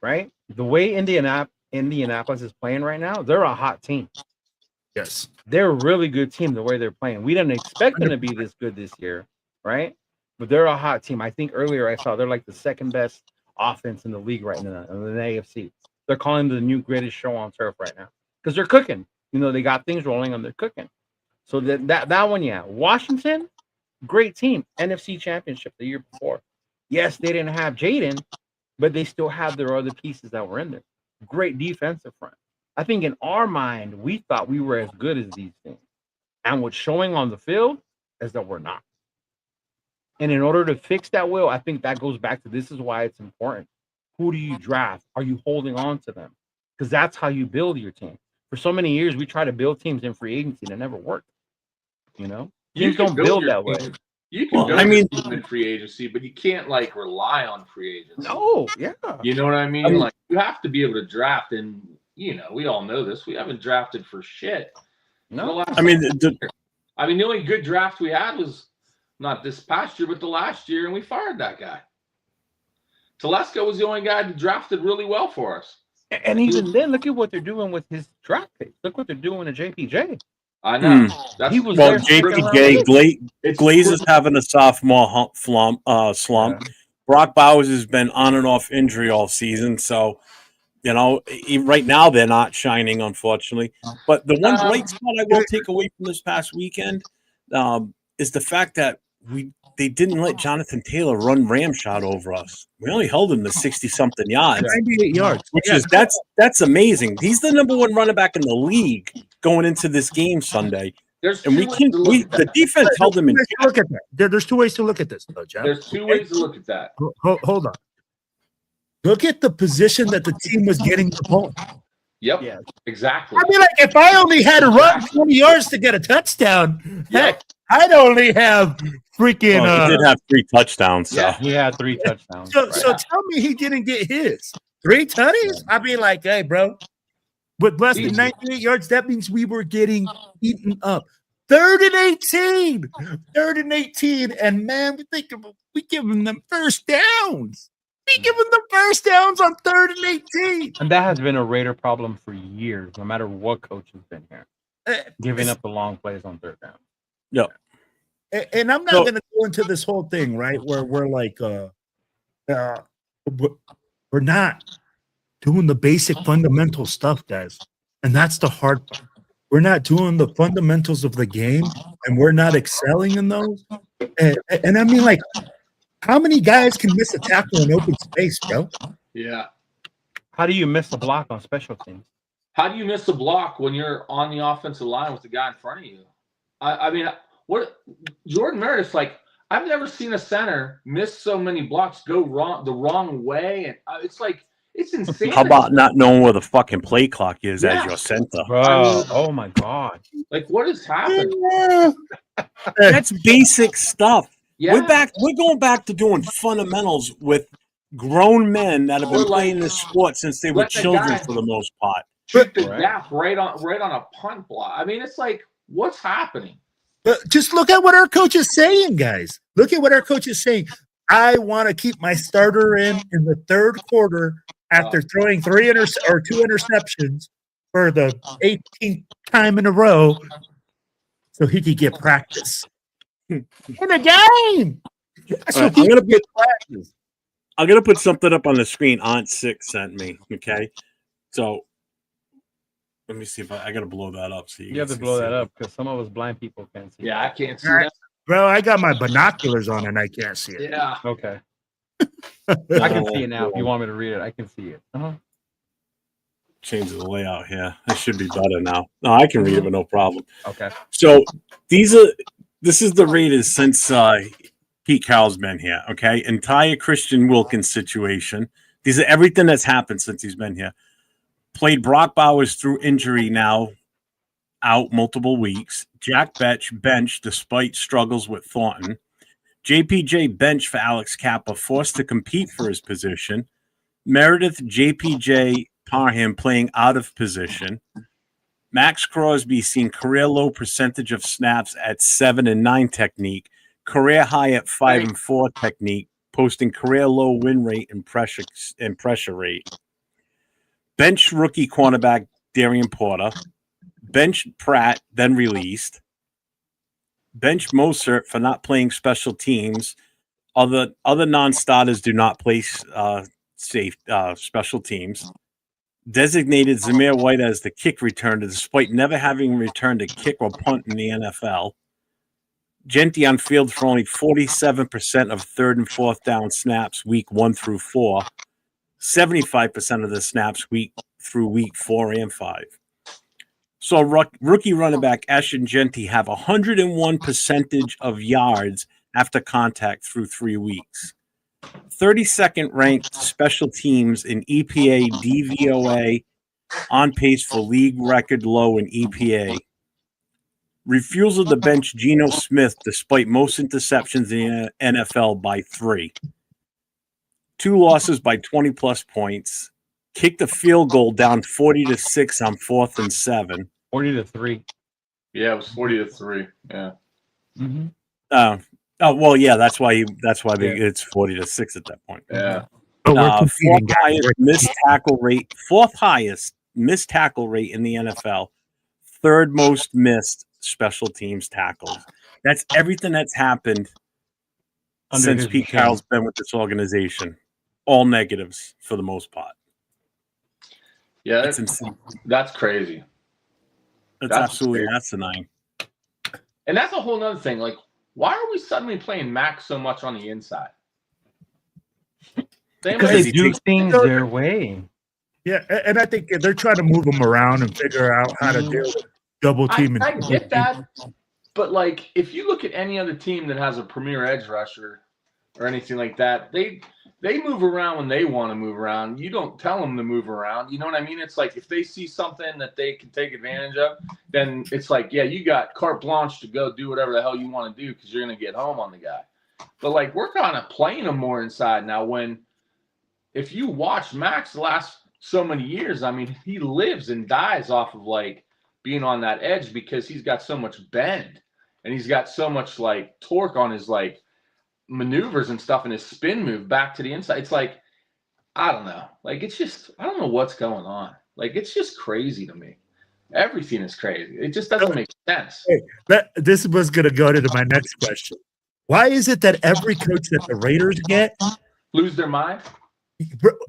right? The way Indianapolis is playing right now, they're a hot team. Yes. They're a really good team the way they're playing. We didn't expect them to be this good this year, right? But they're a hot team. I think earlier I saw they're like the second best offense in the league right now in the AFC. They're calling the new greatest show on turf right now because they're cooking. You know, they got things rolling and they're cooking. So that one, yeah. Washington, great team. NFC Championship the year before. Yes, they didn't have Jaden, but they still have their other pieces that were in there. Great defensive front. I think in our mind, we thought we were as good as these teams. And what's showing on the field is that we're not. And in order to fix that, Will, I think that goes back to this is why it's important. Who do you draft? Are you holding on to them? Because that's how you build your team. For so many years, we try to build teams in free agency and it never worked. You know? Teams don't build that way. You can build your team in free agency, but you can't, like, rely on free agency. No, yeah. You know what I mean? Like, you have to be able to draft, and, you know, we all know this. We haven't drafted for shit. No. I mean, the only good draft we had was not this past year, but the last year, and we fired that guy. Telesco was the only guy that drafted really well for us. And even then, look at what they're doing with his draft pick. Look what they're doing to JPJ. I know. JPJ Glaze is having a sophomore slump. Yeah. Brock Bowers has been on and off injury all season, so you know right now they're not shining, unfortunately. But the one bright spot I will take away from this past weekend is the fact that they didn't let Jonathan Taylor run ramshot over us. We only held him to 60-something yards. 98 yards. Which is that's amazing. He's the number one running back in the league going into this game Sunday. The defense held him in. Look at that. There's two ways to look at this, though, Jeff. There's two ways to look at that. Hold on. Look at the position that the team was getting the ball. Yep. Yeah. Exactly. I mean, like, if I only had to run 20 yards to get a touchdown, heck, I'd only have freaking. He did have 3 touchdowns. So. Yeah, he had 3 touchdowns. So tell me he didn't get his 3 tutties. I mean, like, hey, bro, with less than 98 yards, that means we were getting eaten up. 3rd and 18, and man, we giving them first downs. We giving them first downs on 3rd and 18. And that has been a Raider problem for years, no matter what coach has been here. Giving up the long plays on 3rd down. Yeah. And I'm not going to go into this whole thing, right, where we're like, we're not doing the basic fundamental stuff, guys. And that's the hard part. We're not doing the fundamentals of the game, and we're not excelling in those. And I mean, like, how many guys can miss a tackle in open space, bro? Yeah. How do you miss a block on special teams? How do you miss a block when you're on the offensive line with the guy in front of you? I mean, what Jordan Meredith's like, I've never seen a center miss so many blocks go the wrong way, and it's like it's insane. How about not knowing where the fucking play clock is as your center? Bro, oh my god! Like, what is happening? That's basic stuff. Yeah. We're going back to doing fundamentals with grown men that have been playing this sport since they were children for the most part. Shoot the gap right on a punt block. I mean, it's like, what's happening? Just look at what our coach is saying, guys. Look at what our coach is saying. I want to keep my starter in the 3rd quarter after throwing 2 interceptions for the 18th time in a row, so he could get practice in a game. So I'm gonna put something up on the screen. Aunt 6 sent me. Okay, so Let me see if I got to blow that up. So you have to blow that up because some of us blind people can't see. Yeah, I can't see Right. that. Bro, I got my binoculars on and I can't see it. Yeah. Okay. I can see it now. If you want me to read it, I can see it. Change the layout here. That should be better now. No, I can read it, but no problem. Okay. So this is the Raiders since Pete Carroll's been here. Okay, entire Christian Wilkins situation. These are everything that's happened since he's been here. Played Brock Bowers through injury now, out multiple weeks. Jack Betch benched despite struggles with Thornton. JPJ benched for Alex Kappa, forced to compete for his position. Meredith JPJ Parham playing out of position. Max Crosby seen career low percentage of snaps at 7 and 9 technique, career high at 5 and 4 technique, posting career low win rate and pressure rate. Bench rookie cornerback Darian Porter. Bench Pratt, then released. Bench Mosert for not playing special teams. Other non-starters do not play special teams. Designated Zamir White as the kick returner despite never having returned a kick or punt in the NFL. Genty on field for only 47% of third and fourth down snaps week 1 through 4. 75% of the snaps week 4 and 5. So rookie running back Ashton Genty have 101 percentage of yards after contact through 3 weeks. 32nd ranked special teams in EPA DVOA, on pace for league record low in EPA. Refusal to bench Geno Smith despite most interceptions in the NFL by 3. 2 losses by 20-plus points. Kicked a field goal down 40-6 on 4th and 7. 40-3. Yeah, it was 40-3. Yeah. Mm-hmm. Oh well, yeah. That's why it's 40-6 at that point. Yeah. Fourth highest missed tackle rate in the NFL. Third most missed special teams tackles. That's everything that's happened since Pete Carroll's been with this organization. All negatives for the most part. Yeah, that's insane. That's crazy. That's absolutely asinine. And that's a whole nother thing. Like, why are we suddenly playing Max so much on the inside? Because they do things their way. Yeah, and I think they're trying to move them around and figure out how to deal with double team. I get that, but like, if you look at any other team that has a premier edge rusher or anything like that, they move around when they want to move around. You don't tell them to move around. You know what I mean? It's like if they see something that they can take advantage of, then it's like, yeah, you got carte blanche to go do whatever the hell you want to do because you're going to get home on the guy. But like, we're kind of playing them more inside now. If you watch Max the last so many years, I mean, he lives and dies off of like being on that edge because he's got so much bend and he's got so much like torque on his like maneuvers and stuff and his spin move back to the inside. It's like, I don't know. Like, it's just, I don't know what's going on. Like, it's just crazy to me. Everything is crazy. It just doesn't make sense. Hey, this was going to go to my next question. Why is it that every coach that the Raiders get lose their mind?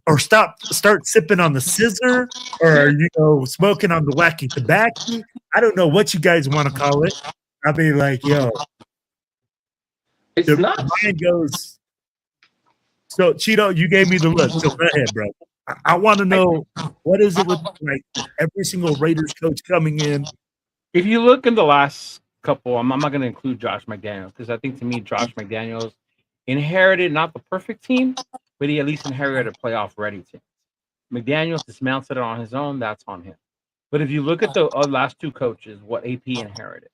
Or start sipping on the scissor, or smoking on the wacky tobacco. I don't know what you guys want to call it. I mean, like, yo, it's not. Mind goes. So, Cheeto, you gave me the look. So go ahead, bro. I want to know, what is it with like every single Raiders coach coming in? If you look in the last couple, I'm not going to include Josh McDaniels because I think to me, Josh McDaniels inherited not the perfect team, but he at least inherited a playoff-ready team. McDaniels dismounted it on his own. That's on him. But if you look at the last 2 coaches, what AP inherited,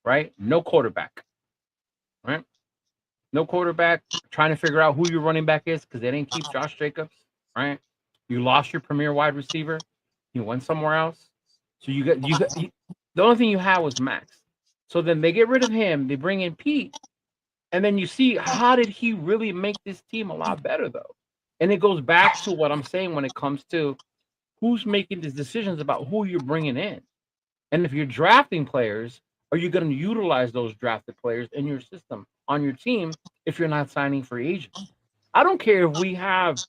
right? No quarterback, right? No quarterback. Trying to figure out who your running back is because they didn't keep Josh Jacobs, right? You lost your premier wide receiver. You went somewhere else. So the only thing you had was Max. So then they get rid of him. They bring in Pete. And then you see, how did he really make this team a lot better, though? And it goes back to what I'm saying when it comes to who's making these decisions about who you're bringing in. And if you're drafting players, are you going to utilize those drafted players in your system on your team if you're not signing free agents? I don't care if we have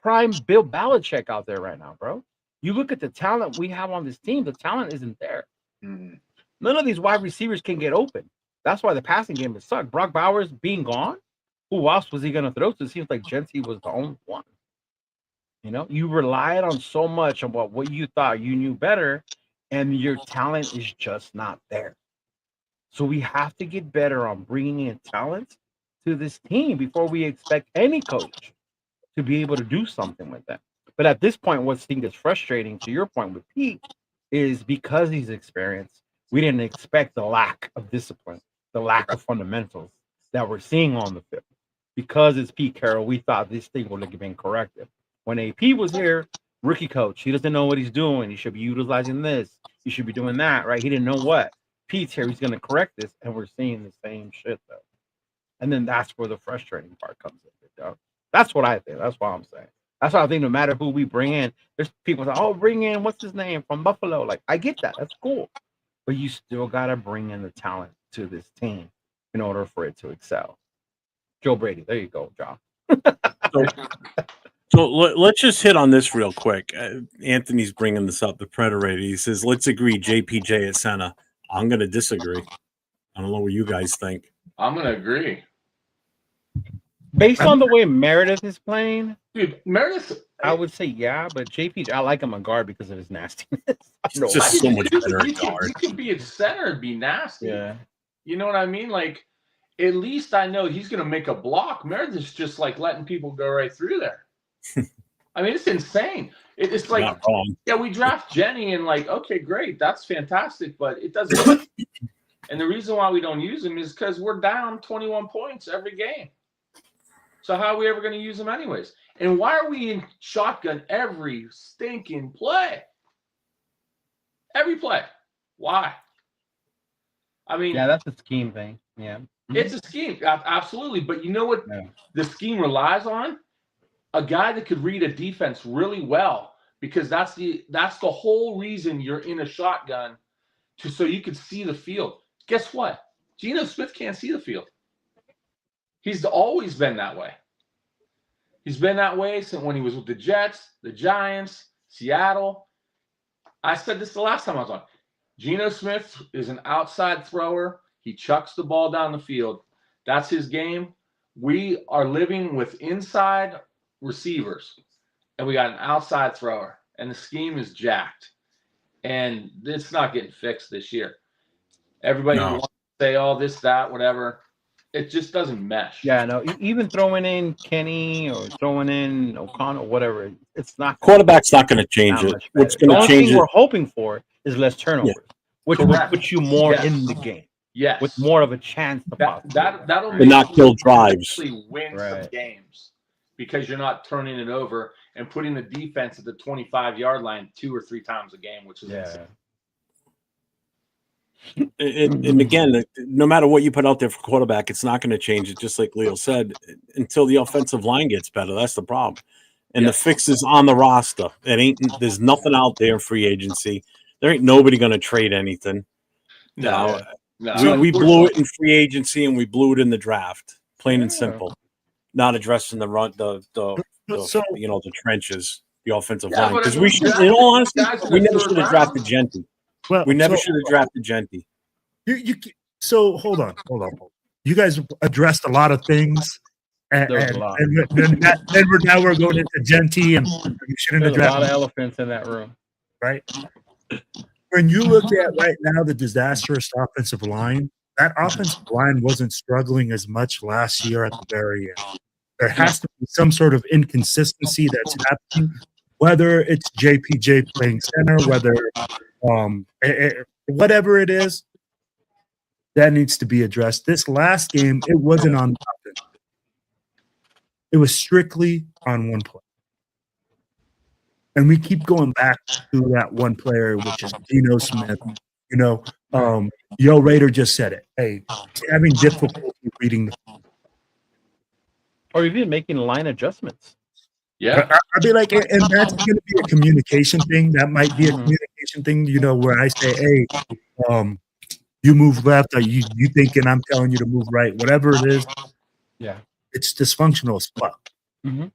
prime Bill Belichick out there right now, bro. You look at the talent we have on this team, the talent isn't there. Mhm. None of these wide receivers can get open. That's why the passing game has sucked. Brock Bowers being gone, who else was he going to throw to? It seems like Genty was the only one. You know, you relied on so much on what you thought you knew better, and your talent is just not there. So we have to get better on bringing in talent to this team before we expect any coach to be able to do something with that. But at this point, what I think is frustrating, to your point with Pete, is because he's experienced, we didn't expect the lack of discipline, the lack of fundamentals that we're seeing on the field. Because it's Pete Carroll, we thought this thing would have been corrected. When AP was here, rookie coach, he doesn't know what he's doing. He should be utilizing this. He should be doing that, right? He didn't know what. Pete's here, he's going to correct this, and we're seeing the same shit, though. And then that's where the frustrating part comes in. That's what I think. That's what I'm saying. That's why I think no matter who we bring in, there's people say, oh, bring in, what's his name, from Buffalo. Like, I get that. That's cool. But you still got to bring in the talent to this team in order for it to excel. Joe Brady. There you go, John. So let's just hit on this real quick. Anthony's bringing this up, the Predator. He says, let's agree JPJ at center. I'm going to disagree. I don't know what you guys think. I'm going to agree. Based on the way Meredith is playing, dude, Meredith, I would say yeah, but JP, I like him on guard because of his nastiness. It's just so much better at guard. He could be at center and be nasty. Yeah. You know what I mean? Like, at least I know he's going to make a block. Meredith's just like letting people go right through there. I mean, it's insane. It's like, yeah, we draft Jenny and like, okay, great, that's fantastic, but it doesn't. And the reason why we don't use him is because we're down 21 points every game. So how are we ever going to use him anyways? And why are we in shotgun every stinking play? Every play. Why? I mean, yeah, that's a scheme thing. Yeah. It's a scheme. Absolutely. But you know what the scheme relies on? A guy that could read a defense really well, because that's the whole reason you're in a shotgun, so you can see the field. Guess what? Geno Smith can't see the field. He's always been that way. He's been that way since when he was with the Jets, the Giants, Seattle. I said this the last time I was on. Geno Smith is an outside thrower. He chucks the ball down the field. That's his game. We are living with inside receivers, and we got an outside thrower, and the scheme is jacked. And it's not getting fixed this year. Everybody wants to say, oh, this, that, whatever. It just doesn't mesh. Yeah, no, even throwing in Kenny or throwing in O'Connell, whatever, it's not. Quarterback's not going to change it. What's going to change it? We're hoping for is less turnovers, which will put you more in the game. Yes. With more of a chance to that'll not kill drives. Win some games because you're not turning it over and putting the defense at the 25-yard line 2 or 3 times a game, which is insane. And again, no matter what you put out there for quarterback, it's not going to change it. Just like Leo said, until the offensive line gets better. That's the problem. And the fix is on the roster. There's nothing out there in free agency. There ain't nobody going to trade anything. No. We blew it in free agency and we blew it in the draft. Plain and simple. Not addressing the run, the trenches, the offensive line. Because we should, in all honesty, we never should have drafted Genty. Well, we never should have drafted Genty. So hold on. You guys addressed a lot of things, and now we're going into Genty, and you shouldn't have drafted. A lot of elephants in that room, right? When you look at right now the disastrous offensive line, that offensive line wasn't struggling as much last year at the very end. There has to be some sort of inconsistency that's happening, whether it's JPJ playing center, whether whatever it is, that needs to be addressed. This last game, it wasn't on nothing. It was strictly on one play. And we keep going back to that one player, which is Geno Smith. Yo Raider just said it. Hey, having difficulty reading the field. Or even making line adjustments. Yeah. I'd be like, and that's going to be a communication thing. That might be a communication thing, where I say, hey, you move left, or you thinking I'm telling you to move right, whatever it is. Yeah. It's dysfunctional as fuck. Mm-hmm.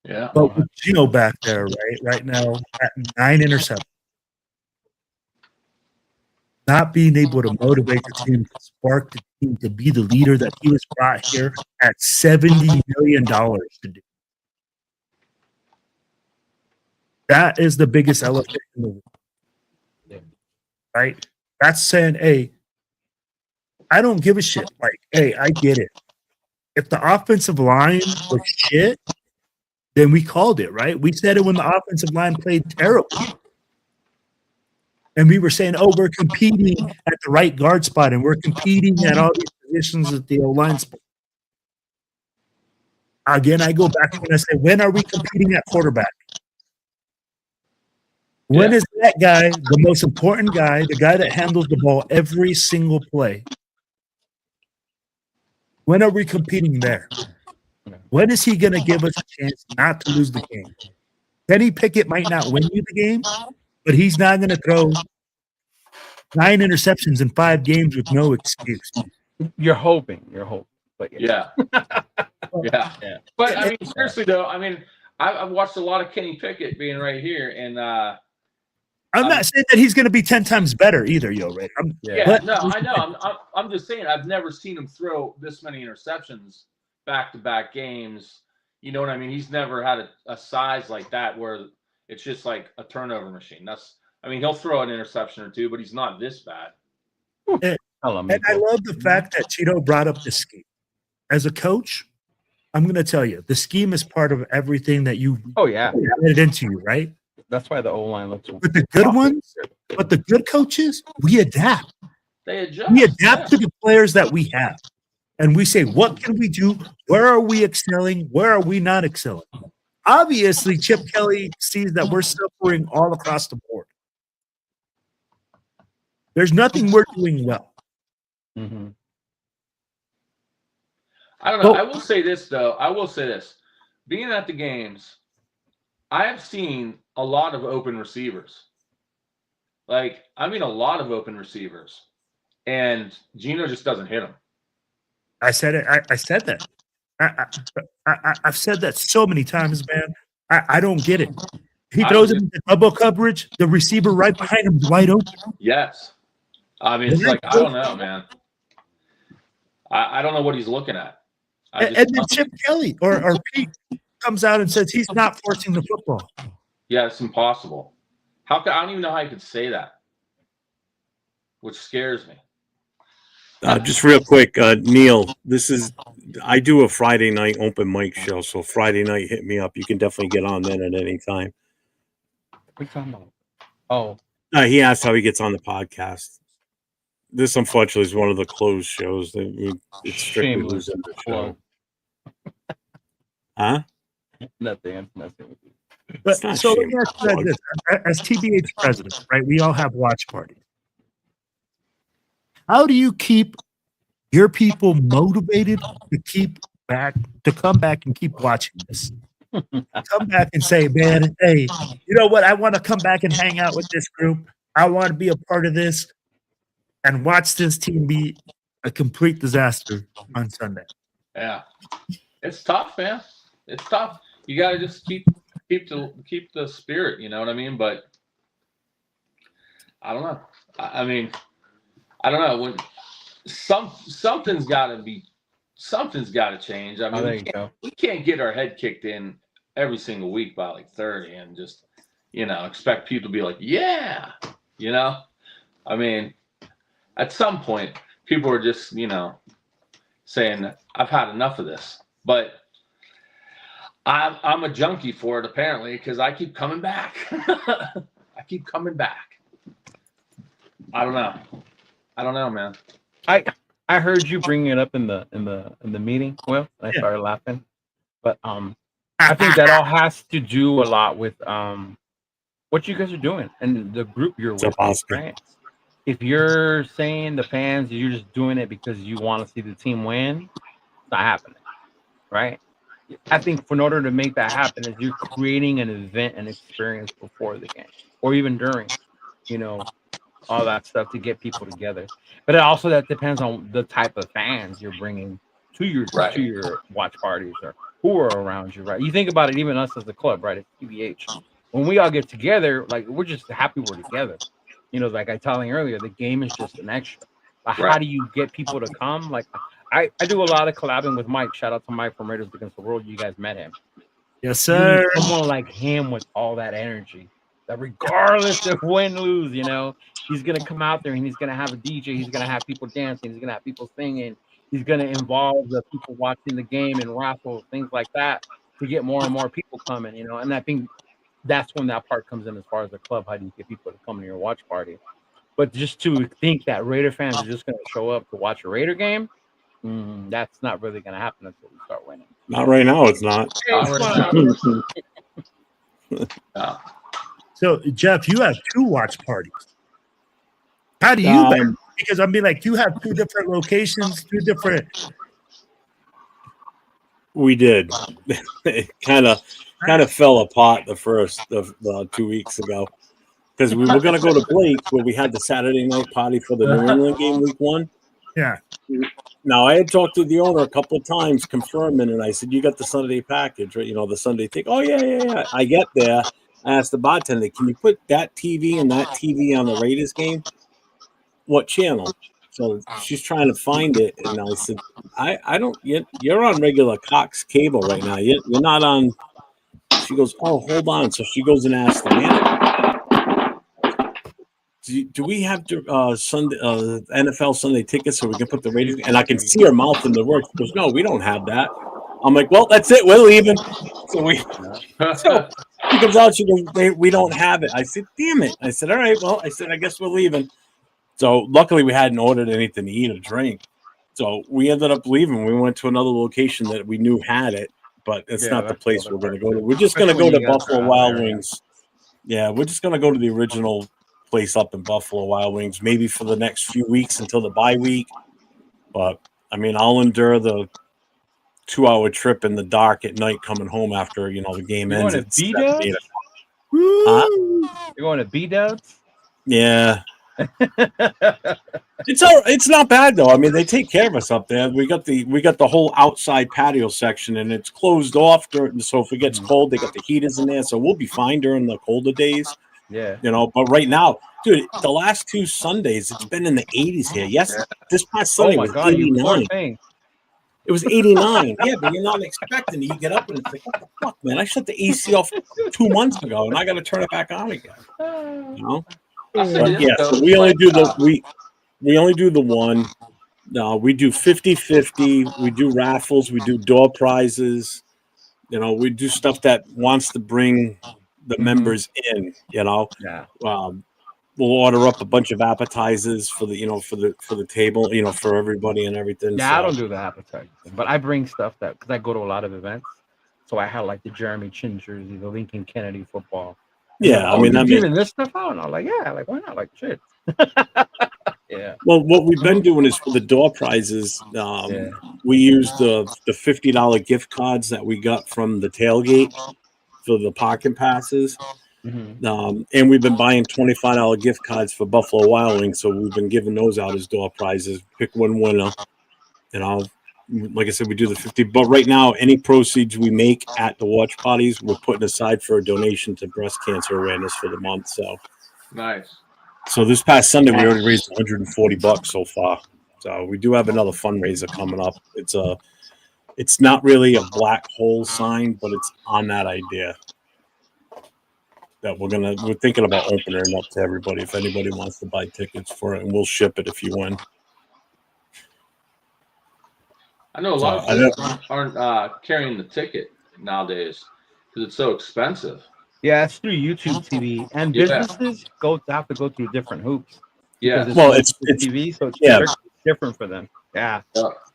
Yeah. But with Gino back there, right now, at 9 interceptions, not being able to motivate the team, to spark the team, to be the leader that he was brought here at $70 million to do. That is the biggest elephant in the room. Yeah. Right? That's saying, hey, I don't give a shit. Like, hey, I get it. If the offensive line was shit, then we called it, right? We said it when the offensive line played terrible. And we were saying, oh, we're competing at the right guard spot, and we're competing at all these positions at the O-line spot. Again, I go back and I say, when are we competing at quarterback? When is that guy, the most important guy, the guy that handles the ball every single play? When are we competing there? When is he going to give us a chance not to lose the game? Kenny Pickett might not win you the game, but he's not going to throw 9 interceptions in 5 games with no excuse. You're hoping, but yeah. But I mean, seriously though, I mean, I've watched a lot of Kenny Pickett being right here, and I'm not saying that he's going to be 10 times better either, right? I know. I'm just saying I've never seen him throw this many interceptions back-to-back games. You know what I mean? He's never had a size like that where it's just like a turnover machine. I mean, he'll throw an interception or two, but he's not this bad. And I love the fact that Chido brought up the scheme. As a coach, I'm going to tell you, the scheme is part of everything that you added into you, right? That's why the O-line looks. But the good ones, but the good coaches, we adapt. They adjust. We adapt to the players that we have. And we say, what can we do? Where are we excelling? Where are we not excelling? Obviously, Chip Kelly sees that we're suffering all across the board. There's nothing we're doing well. Mm-hmm. I don't know. I will say this, though. Being at the games, I have seen a lot of open receivers. Like, I mean, a lot of open receivers. And Gino just doesn't hit them. I said it. I said that. I've said that so many times, man. I don't get it. He throws it into double coverage. The receiver right behind him is wide open. Yes. I mean, it's like, I don't know, man. I don't know what he's looking at. And then Chip Kelly or Pete comes out and says he's not forcing the football. Yeah, it's impossible. I don't even know how you could say that, which scares me. Just real quick, Neil, I do a Friday night open mic show, so Friday night, hit me up. You can definitely get on then at any time. What are you talking about? Oh. He asked how he gets on the podcast. This, unfortunately, is one of the closed shows. It's strictly losing the show. Huh? Nothing. But so let me ask you this. As TBH presidents, right, we all have watch parties. How do you keep your people motivated to come back and keep watching this? Come back and say, man, hey, you know what? I want to come back and hang out with this group. I want to be a part of this and watch this team be a complete disaster on Sunday. Yeah. It's tough, man. It's tough. You got to just keep the spirit, you know what I mean? But I don't know. I mean, I don't know. When something's got to change. I mean, we can't get our head kicked in every single week by like 30 and just, expect people to be like, yeah, I mean, at some point, people are just, saying, I've had enough of this. But I'm a junkie for it, apparently, because I keep coming back. I keep coming back. I don't know, man. I heard you bring it up in the meeting. Well, I started laughing, but I think that all has to do a lot with what you guys are doing and the group you're with. Right? If you're saying the fans, you're just doing it because you want to see the team win, it's not happening, right? I think in order to make that happen, is you're creating an event and experience before the game or even during, all that stuff to get people together. But it also that depends on the type of fans you're bringing to your watch parties or who are around you, right? You think about it, even us as a club, right? It's TBH. When we all get together, like we're just happy we're together. You know, like I telling earlier, the game is just an extra. But how do you get people to come? Like I do a lot of collabing with Mike. Shout out to Mike from Raiders Against the World. You guys met him. Yes, sir. You need someone like him with all that energy. That regardless of win, lose, you know, he's gonna come out there and he's gonna have a DJ. He's gonna have people dancing. He's gonna have people singing. He's gonna involve the people watching the game and raffles, things like that, to get more and more people coming. You know, and I think that's when that part comes in as far as the club. How do you get people to come to your watch party? But just to think that Raider fans are just gonna show up to watch a Raider game, that's not really gonna happen until we start winning. Not right now. It's not. So, Jeff, you have 2 watch parties. How do you? Because I mean, like, you have 2 different locations, 2 different. We did. It kind of fell apart the first of 2 weeks ago because we were going to go to Blake's where we had the Saturday night party for the New England game week 1. Yeah. Now I had talked to the owner a couple of times confirming, and I said, "You got the Sunday package, right? You know, the Sunday ticket." Oh yeah. I get there. I asked the bartender, "Can you put that TV and that TV on the Raiders game? What channel?" So she's trying to find it, and I said, "I don't. You're on regular Cox cable right now. You're not on." She goes, "Oh, hold on." So she goes and asks the manager, "Do we have Sunday NFL Sunday tickets so we can put the Raiders?" And I can see her mouth in the words. She goes, "No, we don't have that." I'm like, "Well, that's it. We're leaving." So she comes out. She goes, "We don't have it." I said, "Damn it!" I said, "All right, well," I said, "I guess we're leaving." So luckily, we hadn't ordered anything to eat or drink. So we ended up leaving. We went to another location that we knew had it, but it's not the place we're going to go to. We're just going to go to Buffalo Wild Wings. Yeah, we're just going to go to the original place up in Buffalo Wild Wings, maybe for the next few weeks until the bye week. But I mean, I'll endure the 2-hour trip in the dark at night coming home after the game ends. Going to B-Dubs? You're going to B-Dubs? Yeah. It's not bad though. I mean, they take care of us up there. We got the whole outside patio section, and it's closed off. So if it gets cold, they got the heaters in there, so we'll be fine during the colder days. Yeah, But right now, dude, the last 2 Sundays, it's been in the 80s here. Yes, this past Sunday was 89. It was 89. Yeah, but you're not expecting it. You get up and it's like, what the fuck, man? I shut the AC off 2 months ago, and I got to turn it back on again. But yeah, so we only do the one. We do 50-50. We do raffles. We do door prizes. We do stuff that wants to bring the members in. We'll order up a bunch of appetizers for the table. For everybody and everything. Yeah, so. I don't do the appetizers, but I bring stuff because I go to a lot of events. So I had like the Jeremy Chin jersey, the Lincoln Kennedy football. Yeah, I mean, giving this stuff out, and I'm like, yeah, like why not? Like shit. Yeah. Well, what we've been doing is for the door prizes, we use the $50 gift cards that we got from the tailgate for the parking passes, and we've been buying $25 gift cards for Buffalo Wild Wings. So we've been giving those out as door prizes. Pick one winner, like I said, we do the 50. But right now, any proceeds we make at the watch parties, we're putting aside for a donation to breast cancer awareness for the month. So nice. So this past Sunday, we already raised $140 so far. So we do have another fundraiser coming up. It's not really a black hole sign, but it's on that idea that we're thinking about opening it up to everybody if anybody wants to buy tickets for it, and we'll ship it if you win. I know a lot of people aren't carrying the ticket nowadays because it's so expensive. Yeah, it's through YouTube TV, and businesses have to go through different hoops. Yeah, it's TV, so it's different for them. Yeah.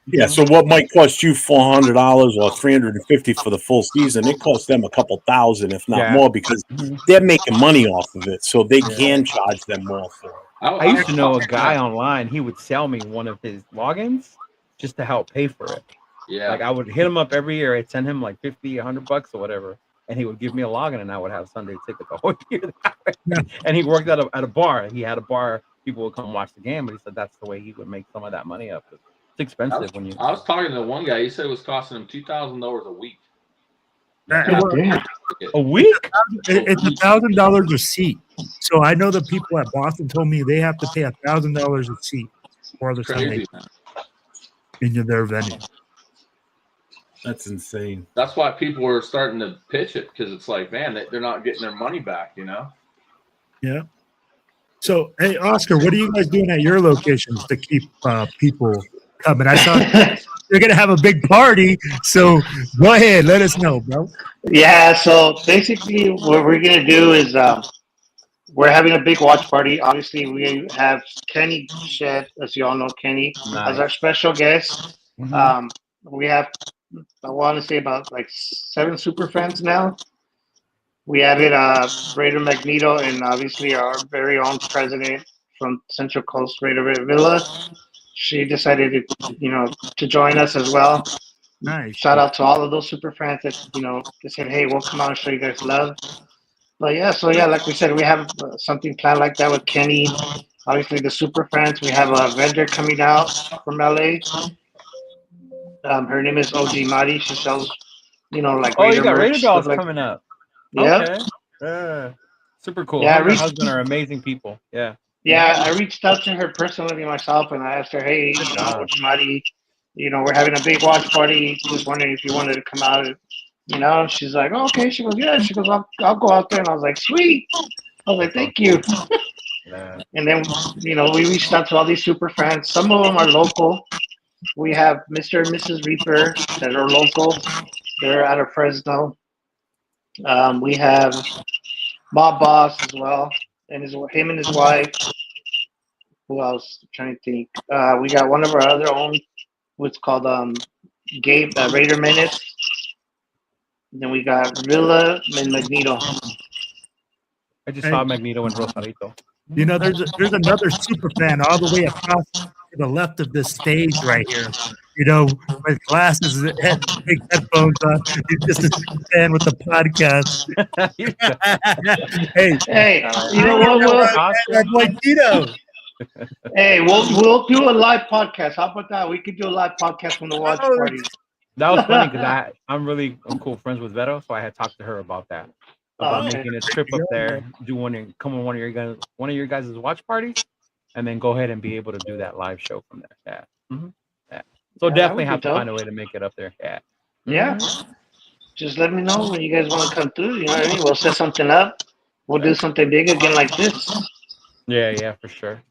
Yeah. So what might cost you $400 or $350 for the full season, it costs them a couple thousand, if not more, because they're making money off of it, so they can charge them more for it. I used to know a guy online. He would sell me one of his logins just to help pay for it. Yeah. Like I would hit him up every year. I'd send him like $50, $100 or whatever. And he would give me a login, and I would have Sunday ticket the whole year. And he worked at a bar. He had a bar. People would come watch the game, but he said that's the way he would make some of that money up. It's expensive I was talking to one guy. He said it was costing him $2,000 a week. A week? It's $1,000 a seat. So I know the people at Boston told me they have to pay $1,000 a seat for the Sunday in their venue. That's insane. That's why people were starting to pitch it, because it's like, man, they're not getting their money back, you know? Yeah. So, hey, Oscar, what are you guys doing at your locations to keep people coming? I saw you're going to have a big party. So go ahead. Let us know, bro. Yeah. So basically what we're going to do is we're having a big watch party. Obviously, we have Kenny Shed, as you all know, Kenny, as our special guest. We have, I want to say, about like 7 super fans now. We added Raider Magneto and obviously our very own president from Central Coast, Raider Villa. She decided to join us as well. Nice. Shout out to all of those super fans that, they said, hey, we'll come out and show you guys love. But yeah, so yeah, like we said, we have something planned like that with Kenny. Obviously, the super fans. We have a vendor coming out from LA. Her name is OG Mari. She sells, like oh, you got merch, Raider dolls like, coming up. Yeah. Okay. Super cool. Yeah, Her and her husband are amazing people. Yeah. Yeah, I reached out to her personally myself, and I asked her, hey, OG Mari, we're having a big watch party. Just wondering if you wanted to come out. And, she's like, oh, okay. She goes, yeah. She goes, I'll go out there. And I was like, sweet. I was like, thank you. And then, we reached out to all these super fans. Some of them are local. We have Mr. and Mrs. Reaper that are local. They're out of Fresno. We have Bob Boss as well, and him and his wife. Who else? I'm trying to think. We got one of our other own, what's called Gabe Raider Menace. Then we got Villa and Magneto. I just saw Magneto in Rosarito. There's another super fan all the way across to the left of this stage right here. With glasses and big headphones on. He's just a super fan with the podcast. Hey, you know what? Our boy Tito. Hey, we'll do a live podcast. How about that? We could do a live podcast from the watch party. That was funny because I'm cool friends with Vero, so I had talked to her about that. About making a trip up there, come on one of your guys' watch parties, and then go ahead and be able to do that live show from there. Yeah. So definitely have to find a way to make it up there. Yeah. Yeah. Just let me know when you guys want to come through. You know what I mean? We'll set something up. We'll do something big again like this. Yeah, for sure.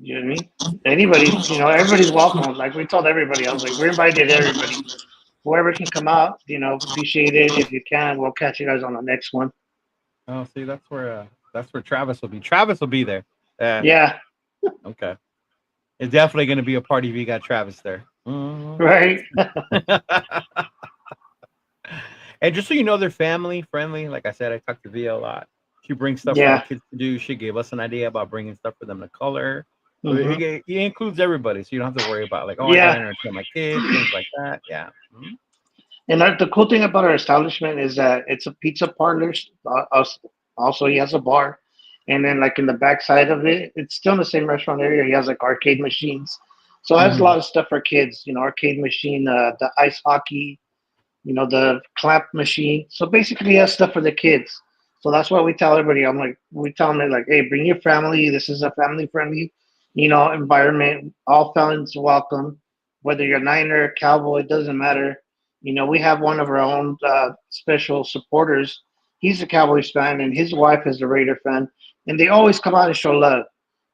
You know what I mean? Anybody, everybody's welcome. Like we told everybody, I was like, we're invited everybody. Whoever can come out, appreciate it. If you can, we'll catch you guys on the next one. Oh, see, that's where Travis will be. Travis will be there. Yeah. Okay. It's definitely going to be a party if you got Travis there. Right. And just so you know, they're family friendly. Like I said, I talk to Via a lot. She brings stuff for the kids to do. She gave us an idea about bringing stuff for them to color. So he includes everybody, so you don't have to worry about I got to entertain my kids, things like that. Yeah. And the cool thing about our establishment is that it's a pizza parlor. Also, he has a bar. And then, in the back side of it, it's still in the same restaurant area. He has, arcade machines. So it has a lot of stuff for kids. Arcade machine, the ice hockey, the clamp machine. So basically, he has stuff for the kids. So that's why we tell everybody. We tell them, hey, bring your family. This is a family-friendly, environment. All fans welcome. Whether you're Niner, Cowboy, it doesn't matter. We have one of our own special supporters. He's a Cowboys fan, and his wife is a Raider fan. And they always come out and show love.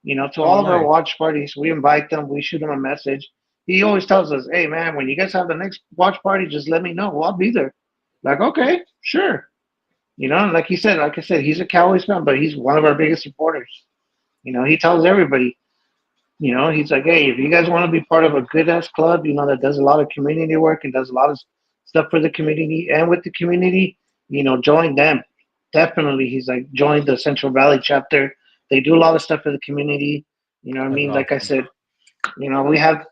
To all of our watch parties, we invite them. We shoot them a message. He always tells us, hey, man, when you guys have the next watch party, just let me know. Well, I'll be there. Okay, sure. Like I said, he's a Cowboys fan, but he's one of our biggest supporters. He tells everybody, he's like, hey, if you guys want to be part of a good-ass club, that does a lot of community work and does a lot of stuff for the community and with the community, join them. Definitely, he's like, join the Central Valley chapter. They do a lot of stuff for the community. You know what I mean? Awesome. Like I said, we have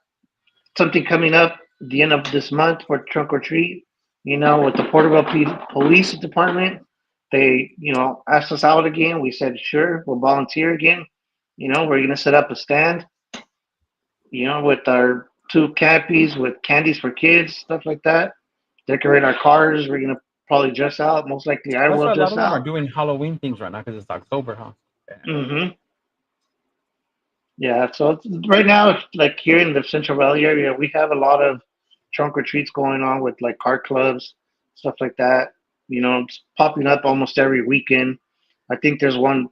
something coming up at the end of this month for Trunk or Treat, with the Porterville Police Department. They, asked us out again. We said, sure, we'll volunteer again. We're going to set up a stand, with our 2 canopies with candies for kids, stuff like that. Decorate our cars. We're going to probably dress out. Most likely, I That's will why a lot dress of them are out. doing Halloween things right now because it's October, huh? Mm-hmm. Yeah. So right now, like here in the Central Valley area, we have a lot of trunk or treats going on with like car clubs, stuff like that. It's popping up almost every weekend. I think there's one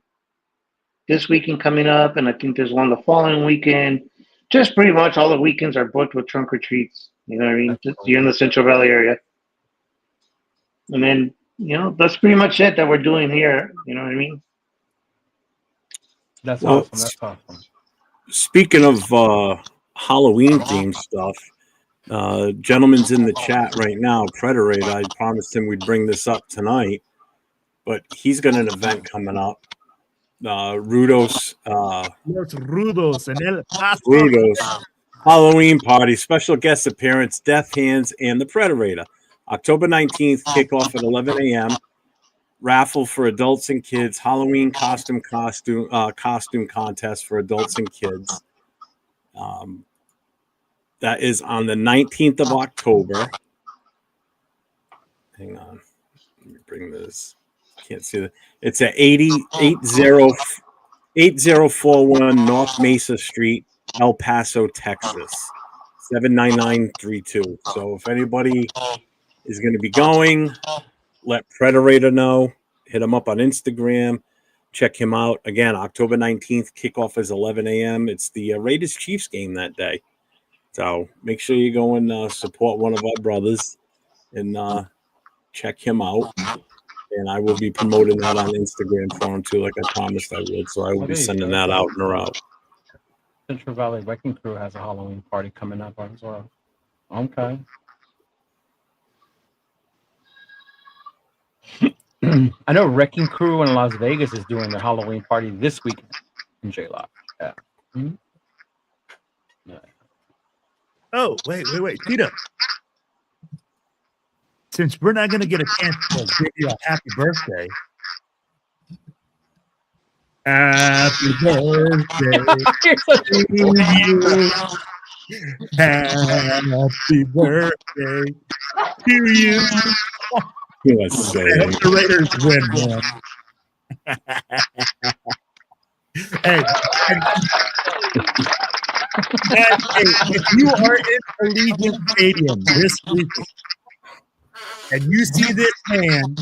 this weekend coming up, and I think there's one the following weekend. Just pretty much all the weekends are booked with trunk or treats. You know what I mean? Just you're in the Central Valley area. And then, that's pretty much it that we're doing here. You know what I mean? That's awesome. That's awesome. Speaking of Halloween themed stuff, gentleman's in the chat right now, Predator. I promised him we'd bring this up tonight, but he's got an event coming up. Rudos Halloween party, special guest appearance, Death Hands, and the Predator. October 19th, kickoff at 11 a.m. Raffle for adults and kids. Halloween costume contest for adults and kids. That is on the 19th of October. Hang on. Let me bring this. Can't see that. It's at 8041 North Mesa Street, El Paso, Texas. 79932. So if anybody is going to be going, let Predator know. Hit him up on Instagram. Check him out. Again, October 19th, kickoff is 11 a.m. It's the Raiders Chiefs game that day. So make sure you go and support one of our brothers and check him out. And I will be promoting that on Instagram for him too, like I promised I would. So I will be sending that out and around. Central Valley Wrecking Crew has a Halloween party coming up as well. Okay. I know Wrecking Crew in Las Vegas is doing their Halloween party this week in J-Lock. Yeah. Mm-hmm. Yeah. Oh, wait. Tito. Since we're not going to get a chance to give you a happy birthday. Happy birthday to you. Happy birthday to you. The Raiders win, man. Hey, if you are in Allegiant Stadium this week and you see this man,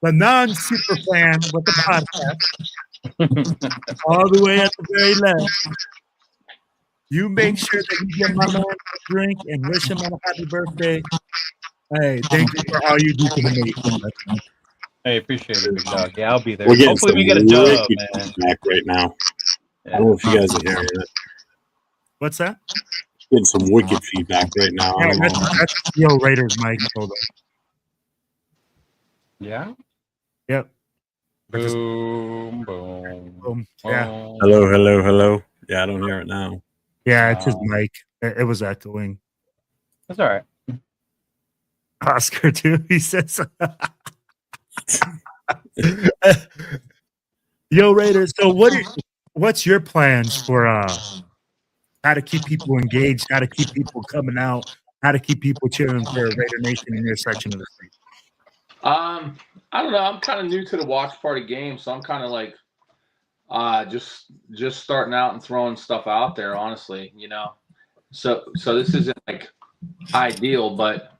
the non-super fan with the podcast, all the way at the very left, you make sure that you get my man a drink and wish him on a happy birthday. Hey, thank you for all you do for the nation. Hey, appreciate it, big dog. Yeah, I'll be there. We're Hopefully we get a dub, man. Back right now. Yeah. I don't know if you guys are hearing it. What's that? Getting some wicked feedback right now. Yeah, that's Yo Raiders, Mike. Hold on. Yeah. Yep. Boom, boom. Yeah. Hello. Yeah, I don't hear it now. Yeah, it's his mic. It was echoing. That's all right. Oscar too. He says, "Yo, Raiders. So what's your plans for how to keep people engaged? How to keep people coming out? How to keep people cheering for Raider Nation in your section of the street?" I don't know. I'm kind of new to the watch party game, so I'm kind of like just starting out and throwing stuff out there. Honestly, So this isn't like ideal, but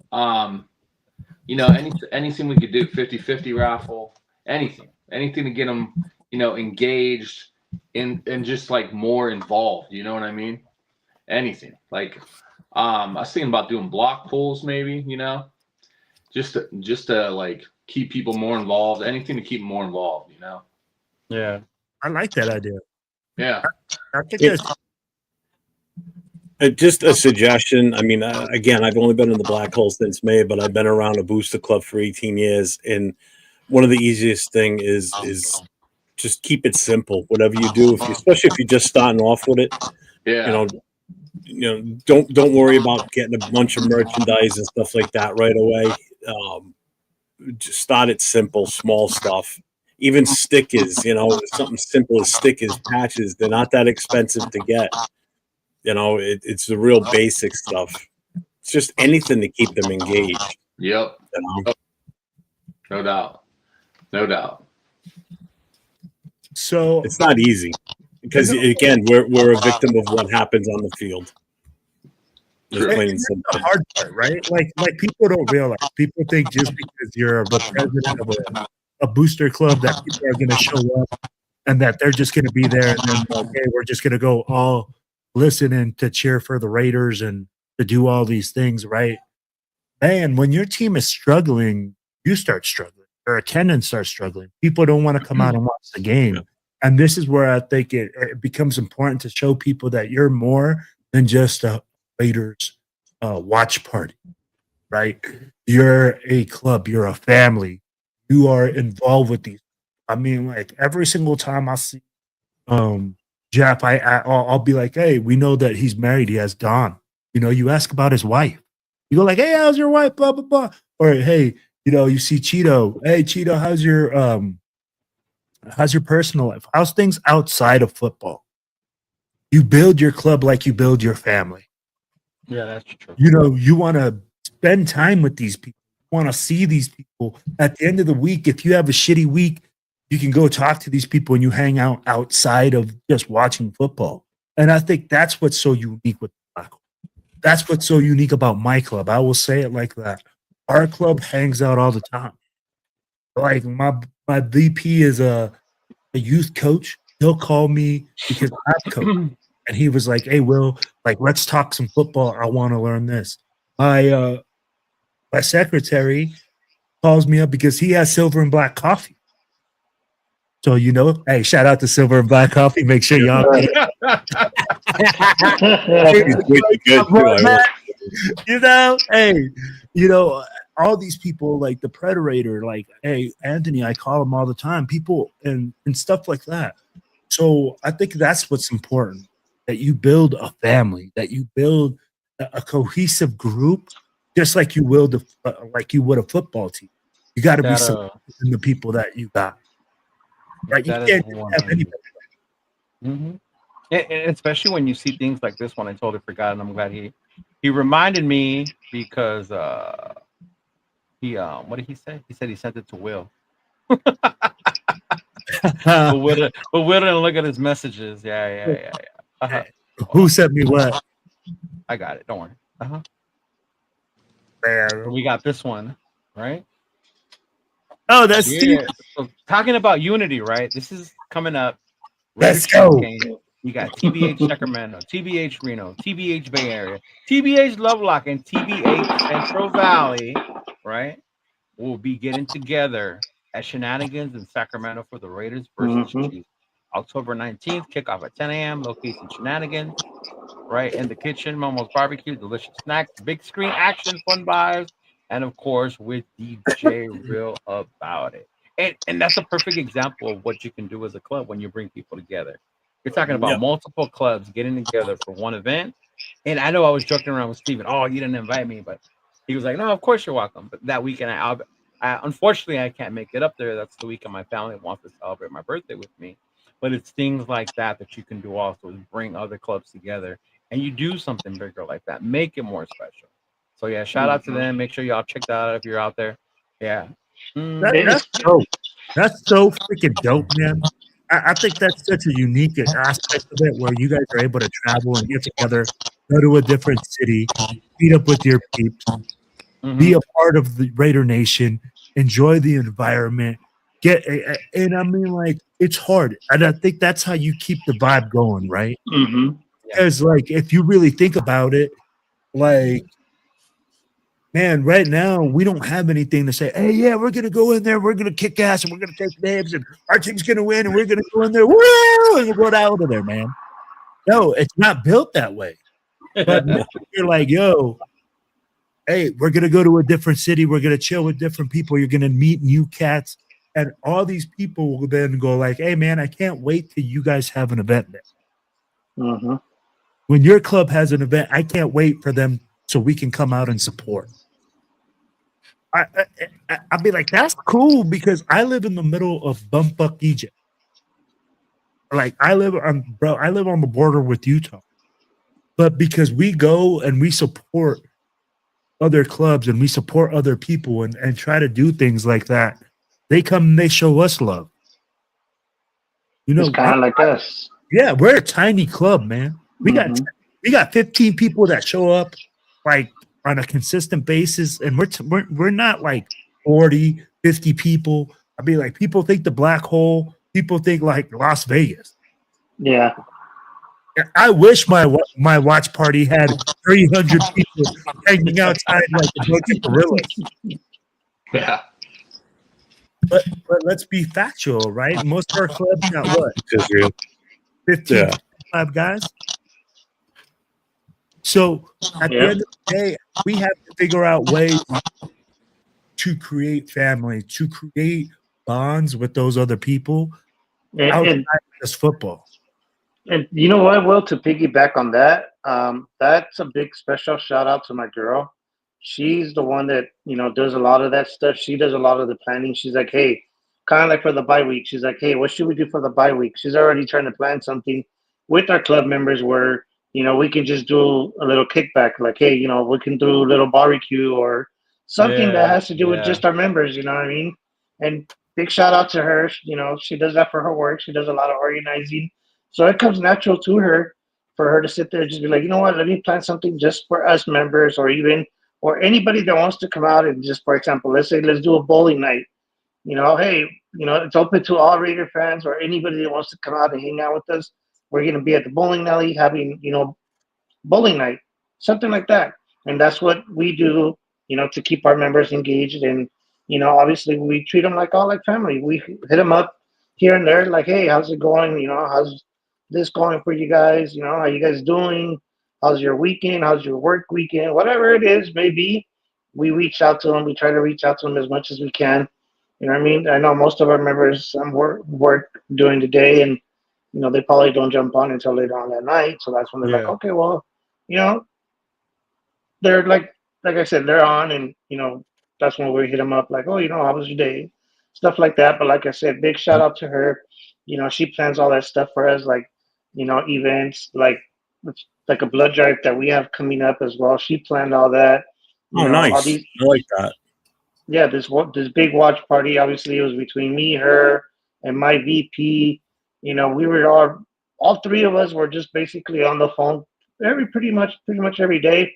anything we could do, 50-50 raffle, anything to get them, engaged and just like more involved. You know what I mean? Anything like, I was thinking about doing block pulls, maybe, just to like keep people more involved. Anything to keep them more involved. Yeah, I like that idea. Yeah, I think that's. Just a suggestion. I mean, again, I've only been in the Black Hole since May, but I've been around a booster club for 18 years. And one of the easiest thing is just keep it simple. Whatever you do, especially if you're just starting off with it, don't worry about getting a bunch of merchandise and stuff like that right away. Just start it simple, small stuff. Even stickers, something simple as stickers, patches. They're not that expensive to get. It's the real basic stuff. It's just anything to keep them engaged. Yep. No doubt. No doubt. So it's not easy because again, we're a victim of what happens on the field. Just plain and simple. The hard part, right? Like people don't realize. People think just because you're the president of a booster club that people are going to show up and that they're just going to be there and then like, hey, we're just going to go all listen and to cheer for the Raiders and to do all these things, right? Man, when your team is struggling, you start struggling. Your attendance starts struggling. People don't want to come out and watch the game. Yeah. And this is where I think it becomes important to show people that you're more than just a Raiders watch party, right? You're a club. You're a family. You are involved with these. I mean, like every single time I see Jeff, I'll be like, hey, we know that he's married. He has Dawn. You know, you ask about his wife. You go like, hey, how's your wife? Blah, blah, blah. Or, hey, you know, you see Chido. Hey, Chido, how's your personal life? How's things outside of football? You build your club like you build your family. Yeah, that's true. You know, you want to spend time with these people. You want to see these people. At the end of the week, if you have a shitty week, you can go talk to these people and you hang out outside of just watching football. And I think that's what's so unique with Blackout. That's what's so unique about my club. I will say it like that. Our club hangs out all the time. Like my VP is a youth coach. He'll call me because I'm coach. And he was like, hey, Will, like, let's talk some football. I want to learn this. My secretary calls me up because he has Silver and Black coffee. So, you know, hey, shout out to Silver and Black Coffee. Make sure y'all you know, hey, you know, all these people like the Predator, like, hey, Anthony, I call him all the time, people and stuff like that. So I think that's what's important, that you build a family, that you build a cohesive group, just like you would a football team. You got to be supporting the people that you got. Right? You can't have anybody. Mm-hmm. And especially when you see things like this one, I totally forgot, and I'm glad he reminded me because he what did he say? He said he sent it to Will. but Will didn't look at his messages. Yeah. Uh-huh. Who sent me what? I got it. Don't worry. Man. We got this one, right? Oh, that's Steve. So talking about unity, right? This is coming up. Let's go. You got TBH Sacramento, TBH Reno, TBH Bay Area, TBH Lovelock, and TBH Central Valley, right? We'll be getting together at Shenanigans in Sacramento for the Raiders versus Chiefs. October 19th, kickoff at 10 a.m. Location Shenanigans, right? In the kitchen, Momo's Barbecue, delicious snacks, big screen action, fun buys, and of course with DJ Real about it. And that's a perfect example of what you can do as a club when you bring people together. You're talking about multiple clubs getting together for one event. And I know I was joking around with Steven. Oh, you didn't invite me, but he was like, no, of course you're welcome. But that weekend, I unfortunately, I can't make it up there. That's the weekend my family wants to celebrate my birthday with me. But it's things like that you can do also, is bring other clubs together. And you do something bigger like that. Make it more special. So, yeah, shout out to them. Make sure y'all check that out if you're out there. Yeah. That's dope. That's so freaking dope, man. I think that's such a unique aspect of it, where you guys are able to travel and get together, go to a different city, meet up with your peeps, be a part of the Raider Nation, enjoy the environment. And I mean, like, it's hard. And I think that's how you keep the vibe going, right? Because, like, if you really think about it, like, man, right now, we don't have anything to say, hey, yeah, we're going to go in there, we're going to kick ass, and we're going to take names, and our team's going to win, and we're going to go in there, woo, and we'll go out of there, man. No, it's not built that way. But you're like, yo, hey, we're going to go to a different city, we're going to chill with different people, you're going to meet new cats, and all these people will then go like, hey, man, I can't wait till you guys have an event there. When your club has an event, I can't wait for them so we can come out and support. I'd be like, that's cool, because I live in the middle of bumfuck Egypt. Like, I live on the border with Utah. But because we go and we support other clubs and we support other people and try to do things like that, they come and they show us love. You know, it's kind of like us. Yeah, we're a tiny club, man. We got 15 people that show up like on a consistent basis, and we're not like 40, 50 people. I mean, like people think the Black Hole, people think like Las Vegas. Yeah. I wish my watch party had 300 people hanging outside like a bunch of gorillas. Yeah. But let's be factual, right? Most of our clubs got what? 15, 25 guys. So at the end of the day, we have to figure out ways to create family, to create bonds with those other people outside of just football. And you know what, Will, to piggyback on that, that's a big special shout out to my girl. She's the one that, does a lot of that stuff. She does a lot of the planning. She's like, hey, kind of like for the bye week. She's like, hey, what should we do for the bye week? She's already trying to plan something with our club members where, we can just do a little kickback. Like, hey, we can do a little barbecue or something that has to do with just our members. You know what I mean? And big shout out to her. She does that for her work. She does a lot of organizing. So it comes natural to her for her to sit there and just be like, you know what, let me plan something just for us members or anybody that wants to come out and just, for example, let's do a bowling night. Hey, it's open to all Raider fans or anybody that wants to come out and hang out with us. We're going to be at the bowling alley having, bowling night, something like that. And that's what we do, to keep our members engaged. And, obviously we treat them like family. We hit them up here and there, like, hey, how's it going? How's this going for you guys? How you guys doing? How's your weekend? How's your work weekend? Whatever it is, maybe we reach out to them. We try to reach out to them as much as we can. You know what I mean? I know most of our members work during the day, and they probably don't jump on until later on that night. So that's when they're like, okay, well, they're like I said, they're on, and that's when we hit them up, like, oh, how was your day? Stuff like that. But like I said, big shout out to her. She plans all that stuff for us, like events, like a blood drive that we have coming up as well. She planned all that. Nice. I like that. Yeah, this big watch party. Obviously, it was between me, her, and my VP. We were all three of us were just basically on the phone pretty much every day,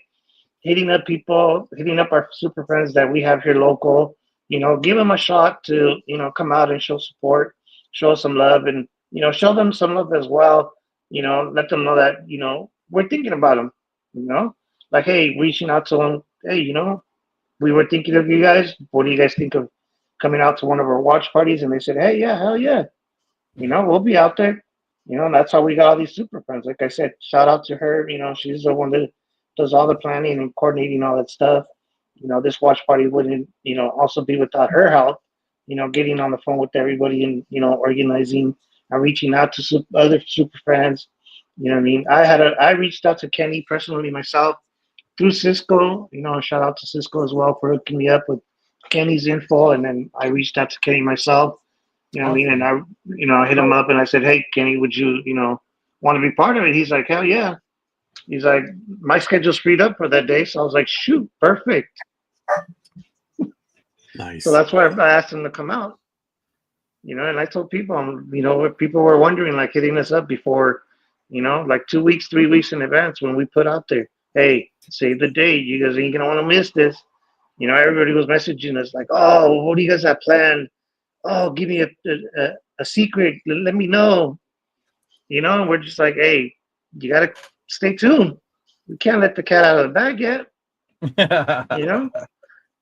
hitting up people, hitting up our super friends that we have here local. Give them a shot to come out and show support, show some love, and show them some love as well. Let them know that we're thinking about them. Like, hey, reaching out to them. Hey, we were thinking of you guys. What do you guys think of coming out to one of our watch parties? And they said, hey, yeah, hell yeah. We'll be out there. And that's how we got all these super friends. Like I said, shout out to her. She's the one that does all the planning and coordinating all that stuff. This watch party wouldn't, also be without her help, getting on the phone with everybody and, organizing and reaching out to other super fans. You know what I mean? I reached out to Kenny personally myself through Cisco. Shout out to Cisco as well for hooking me up with Kenny's info. And then I reached out to Kenny myself, what I mean? And I hit him up and I said, hey, Kenny, would you, want to be part of it? He's like, hell yeah. He's like, my schedule's freed up for that day. So I was like, shoot, perfect. Nice. So that's why I asked him to come out. And I told people, if people were wondering, like hitting us up before, like 2 weeks, 3 weeks in advance when we put out there, hey, save the date. You guys ain't going to want to miss this. Everybody was messaging us like, oh, what do you guys have planned? Oh, give me a secret. Let me know. And we're just like, hey, you got to stay tuned. We can't let the cat out of the bag yet.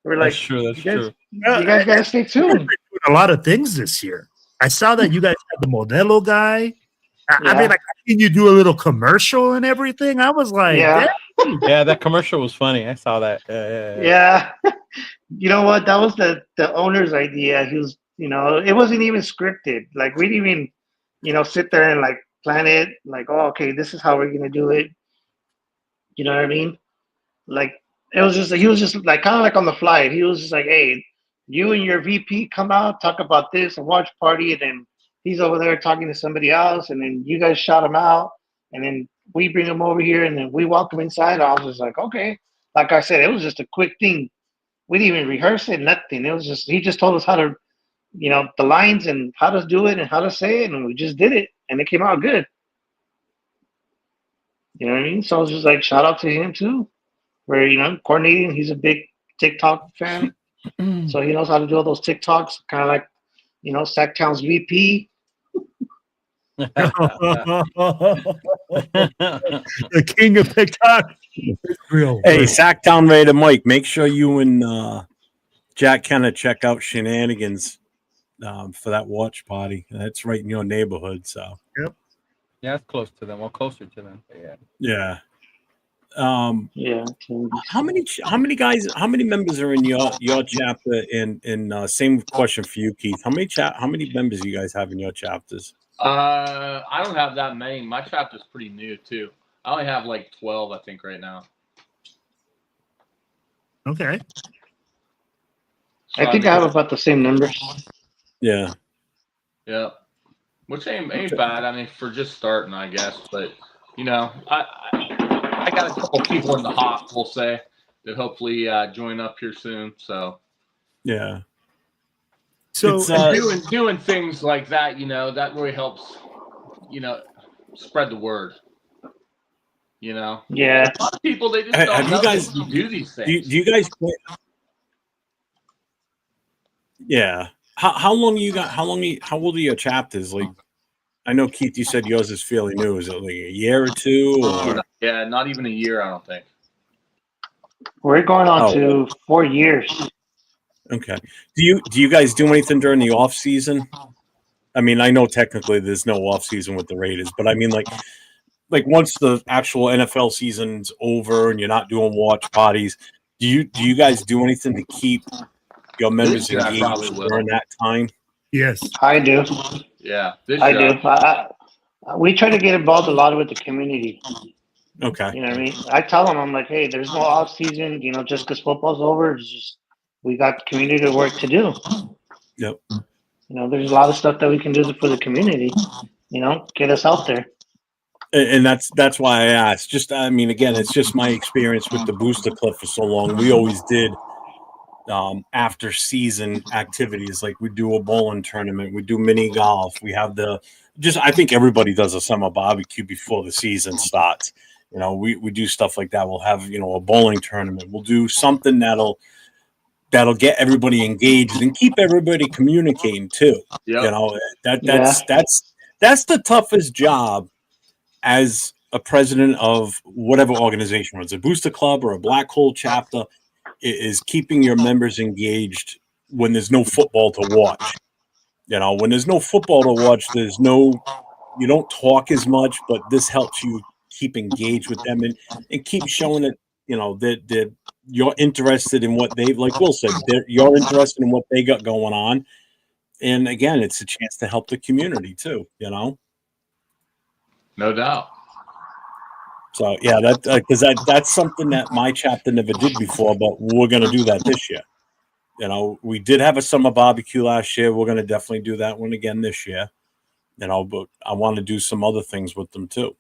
We're like, that's true. That's true. You guys got to stay tuned. Doing a lot of things this year. I saw that you guys had the Modelo guy. I mean, like, can you do a little commercial and everything? I was like, yeah, that commercial was funny. I saw that. Yeah. You know what? That was the owner's idea. He was, it wasn't even scripted. Like, we didn't even, sit there and like plan it. Like, oh, okay, this is how we're gonna do it. You know what I mean? Like, he was just like kind of like on the fly. He was just like, hey, you and your VP come out, talk about this, a watch party, and then he's over there talking to somebody else, and then you guys shout him out, and then we bring him over here, and then we welcome inside. I was just like, okay, like I said, it was just a quick thing. We didn't even rehearse it, nothing. It was just he just told us how to, the lines and how to do it and how to say it, and we just did it, and it came out good. You know what I mean? So I was just like, shout out to him too, where coordinating. He's a big TikTok fan, so he knows how to do all those TikToks, kind of like Sacktown's VP. The king of TikTok. Real. Hey, Sacktown Raider Mike, make sure you and Jack Kenner check out Shenanigans for that watch party. That's right in your neighborhood. So yep. Yeah, it's close to them. Well, closer to them. Yeah. Yeah. Yeah. How many members are in your chapter? And same question for you, Keith. How many members do you guys have in your chapters? I don't have that many. My chapter's pretty new too. I only have like 12, I think, right now. Okay. So I think I have about the same numbers. Yeah. Yeah. Which ain't bad. I mean, for just starting, I guess. But I got a couple people in the hop, we'll say, that hopefully join up here soon. So yeah. So doing things like that, that really helps, spread the word. Yeah. A lot of people, they just don't know that you do these things. Do you guys? Yeah. How long you got? How old are your chapters? Like, I know Keith, you said yours is fairly new. Is it like a year or two? Or? Yeah, not even a year, I don't think. We're going on to 4 years. Okay. Do you guys do anything during the off season? I mean, I know technically there's no off season with the Raiders, but I mean, like once the actual NFL season's over and you're not doing watch parties, do you guys do anything to keep your members engaged during that time? Yes, I do. Yeah, I do. We try to get involved a lot with the community. Okay. You know what I mean? I tell them, I'm like, hey, there's no off season. Just because football's over, it's just we got community work to do. Yep. There's a lot of stuff that we can do for the community. Get us out there. And that's why I asked. Just, I mean, again, it's just my experience with the Booster Club for so long. We always did after season activities, like we do a bowling tournament, we do mini golf, we have I think everybody does a summer barbecue before the season starts. We do stuff like that. We'll have a bowling tournament. We'll do something that'll get everybody engaged and keep everybody communicating too. Yep. That's the toughest job as a president of whatever organization, whether it's a Booster Club or a Black Hole chapter, is keeping your members engaged when there's no football to watch. When there's no football to watch, you don't talk as much, but this helps you keep engaged with them and keep showing it, that you're interested in what they, like Will said, you're interested in what they got going on. And again, it's a chance to help the community too, No doubt. So yeah, that's something that my chapter never did before, but we're going to do that this year. We did have a summer barbecue last year. We're going to definitely do that one again this year. But I want to do some other things with them too.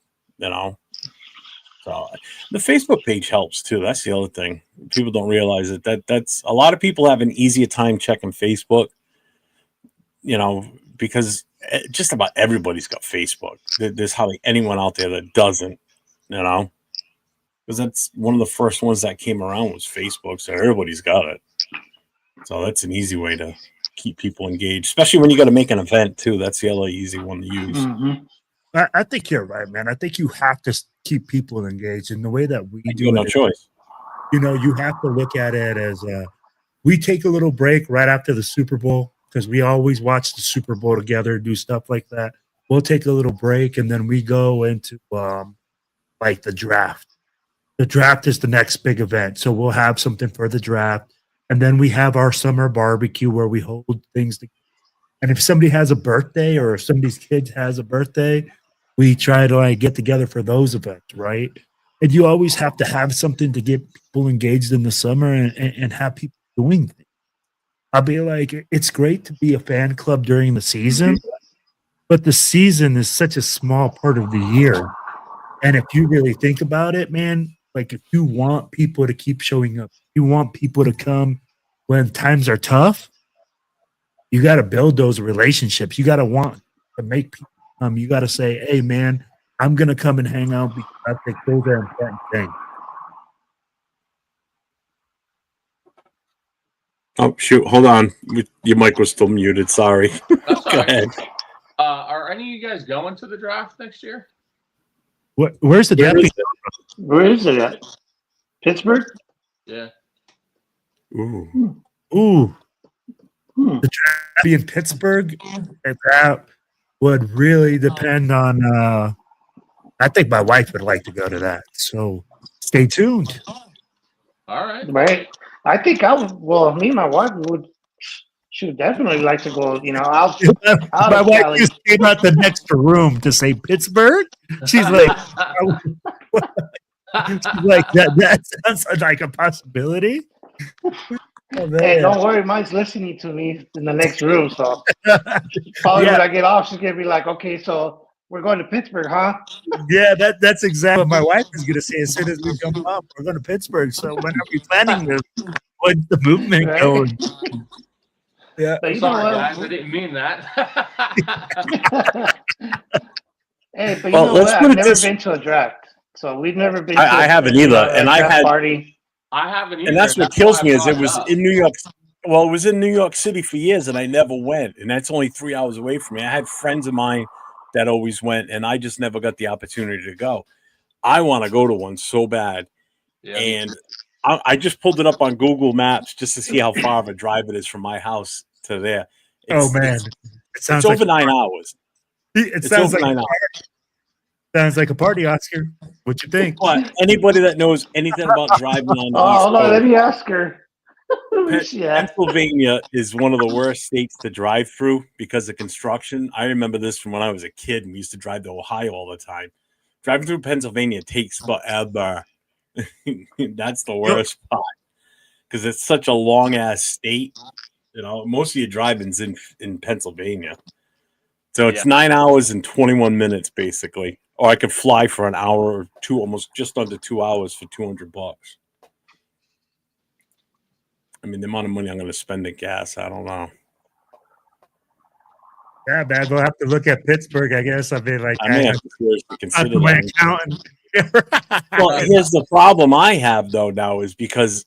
So the Facebook page helps too. That's the other thing. People don't realize it. That's a lot of people have an easier time checking Facebook. Because just about everybody's got Facebook. There's hardly anyone out there that doesn't. Because that's one of the first ones that came around was Facebook, so everybody's got it. So that's an easy way to keep people engaged, especially when you got to make an event too. That's the other easy one to use. Mm-hmm. I think you're right, man. I think you have to keep people engaged in the way that we do. You have no choice. You have to look at it as we take a little break right after the Super Bowl because we always watch the Super Bowl together, do stuff like that. We'll take a little break and then we go into like the draft. The draft is the next big event. So we'll have something for the draft. And then we have our summer barbecue where we hold things together. And if somebody has a birthday or if somebody's kid has a birthday, we try to get together for those events, right? And you always have to have something to get people engaged in the summer and have people doing things. I'll be like, it's great to be a fan club during the season, but the season is such a small part of the year. And if you really think about it, man, like if you want people to keep showing up, you want people to come when times are tough, you got to build those relationships. You got to want to make people come. You got to say, hey, man, I'm going to come and hang out because I think those are important things. Oh, shoot. Hold on. Your mic was still muted. Sorry. That's Go ahead. Are any of you guys going to the draft next year? Where's the draft? Where is it at? Pittsburgh? Yeah. Ooh. The draft be in Pittsburgh, and that would really depend on. I think my wife would like to go to that, so stay tuned. All right. Right. I think I would. Well, me and my wife would. She would definitely like to go. Out My of wife Cali. just came out the next room to say Pittsburgh. She's like, that sounds like a possibility. Oh, Hey, don't worry, mine's listening to me in the next room. So probably when I get off, she's gonna be like, "Okay, so we're going to Pittsburgh, huh?" Yeah, that's exactly what my wife is gonna say as soon as we come up. We're going to Pittsburgh. So when are we planning this? What's the movement Right. going? Yeah. But you Sorry, know what? guys. I didn't mean that. Hey, but you Well, know let's what? put I've it never this- been to a draft, so we've never been. I haven't either, and I draft had. party. I haven't either. And that's what why kills I me is brought it was up. in New York. Well, it was in New York City for years, and I never went. And that's only 3 hours away from me. I had friends of mine that always went, and I just never got the opportunity to go. I want to go to one so bad, Yeah. and I just pulled it up on Google Maps just to see how far of a drive it is from my house to there. Oh man, it's over 9 hours. It It's sounds over like 9 hours. sounds like a party, Oscar. What you think? But anybody that knows anything about driving on the Oh, East hold on, let Coast, me ask her. Where's she at? Pennsylvania is one of the worst states to drive through because of construction. I remember this from when I was a kid and we used to drive to Ohio all the time. Driving through Pennsylvania takes forever. That's the worst part because it's such a long ass state. Most of your driving's in Pennsylvania. So it's 9 hours and 21 minutes basically. Or I could fly for an hour or two, almost just under 2 hours for $200. I mean, the amount of money I'm going to spend in gas, I don't know. Yeah, man, we'll have to look at Pittsburgh, I guess. I mean, like, I may have to seriously consider my that. accountant. Well, here's the problem I have, though, now is because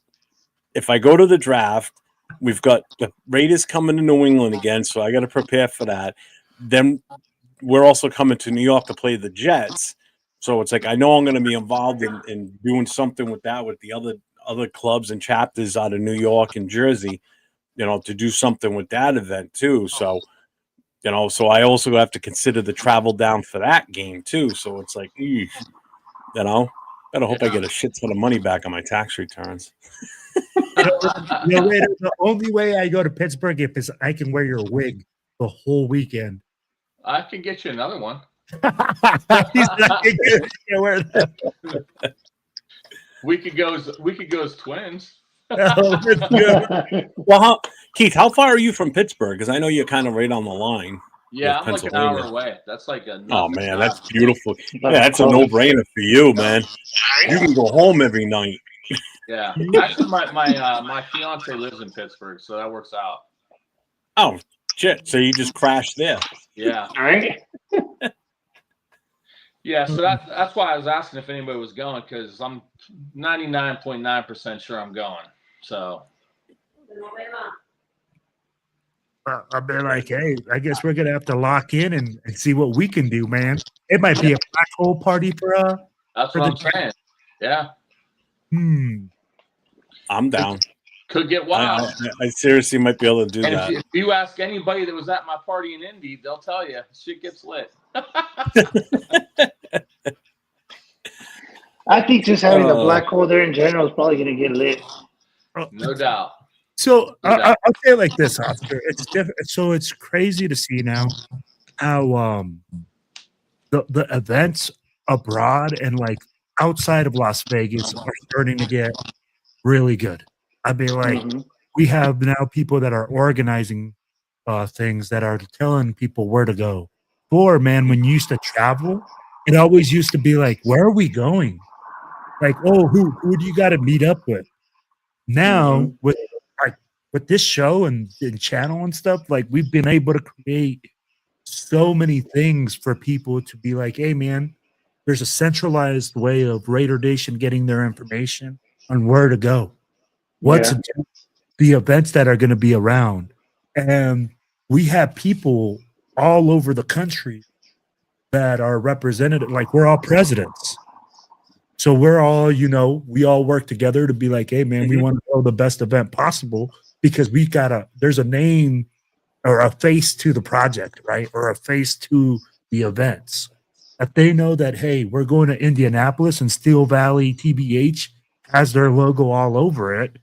if I go to the draft, we've got the Raiders coming to New England again, so I got to prepare for that. Then we're also coming to New York to play the Jets. So it's like I know I'm going to be involved in doing something with that with the other clubs and chapters out of New York and Jersey, to do something with that event too. So, so I also have to consider the travel down for that game too. So it's like, better hope I get a shit ton of money back on my tax returns. The only way I go to Pittsburgh is I can wear your wig the whole weekend. I can get you another one. He's not good. Wear that. We could go as twins. Well, Keith, how far are you from Pittsburgh? Because I know you're kind of right on the line. Yeah, I'm like an hour away. That's like a. Oh man, that's beautiful. Yeah, that's a no-brainer for you, man. You can go home every night. Yeah, actually, my fiance lives in Pittsburgh, so that works out. Oh shit! So you just crashed there? Yeah. All right. Yeah, so that's why I was asking if anybody was going because I'm 99.9% sure I'm going. So. I've been like, hey, I guess we're gonna have to lock in and see what we can do, man. It might be a black hole party for That's what I'm saying. Yeah. I'm down. Could get wild. I seriously might be able to do that. If you ask anybody that was at my party in Indy, they'll tell you shit gets lit. I think just having a black hole there in general is probably going to get lit. No doubt. So I'll say it like this, Oscar. It's different. So it's crazy to see now how the events abroad and like outside of Las Vegas are starting to get really good. I mean, like we have now people that are organizing things that are telling people where to go. Before, man, when you used to travel, it always used to be like, where are we going? Like, oh, who do you got to meet up with? Now with this show and channel and stuff, like we've been able to create so many things for people to be like, hey man, there's a centralized way of Raider Nation getting their information on where to go, what's the events that are going to be around. And we have people all over the country that are represented. Like we're all presidents. So we're all, we all work together to be like, hey man, we want to throw the best event possible because there's a name or a face to the project, right? Or a face to the events. If they know that, hey, we're going to Indianapolis and Steel Valley TBH has their logo all over it,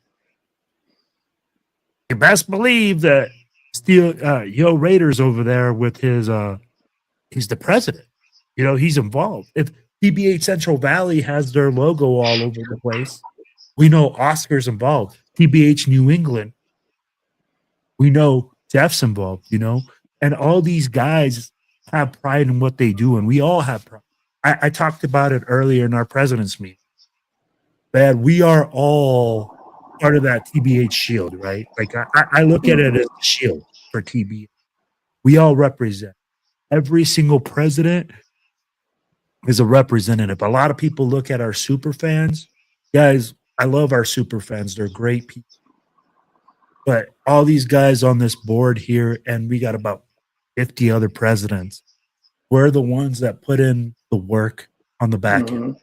you best believe that Yo Raiders over there with he's the president. He's involved. If TBH Central Valley has their logo all over the place, we know Oscar's involved. TBH New England, we know Jeff's involved, and all these guys have pride in what they do, and we all have pride. I talked about it earlier in our president's meeting that we are all part of that TBH shield, right? Like I look at it as a shield for TBH. We all represent. Every single president is a representative. A lot of people look at our super fans. Guys, I love our super fans. They're great people. But all these guys on this board here, and we got about 50 other presidents, we're the ones that put in the work on the back end.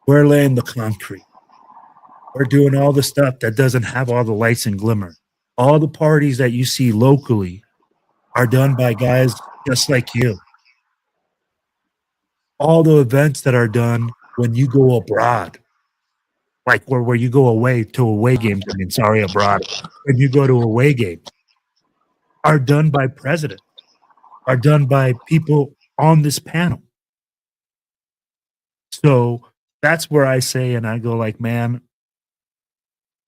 We're laying the concrete. We're doing all the stuff that doesn't have all the lights and glimmer. All the parties that you see locally are done by guys just like you. All the events that are done when you go abroad, like where you go away to away games, abroad, when you go to away games, are done by presidents, are done by people on this panel. So that's where I say, and I go like, man,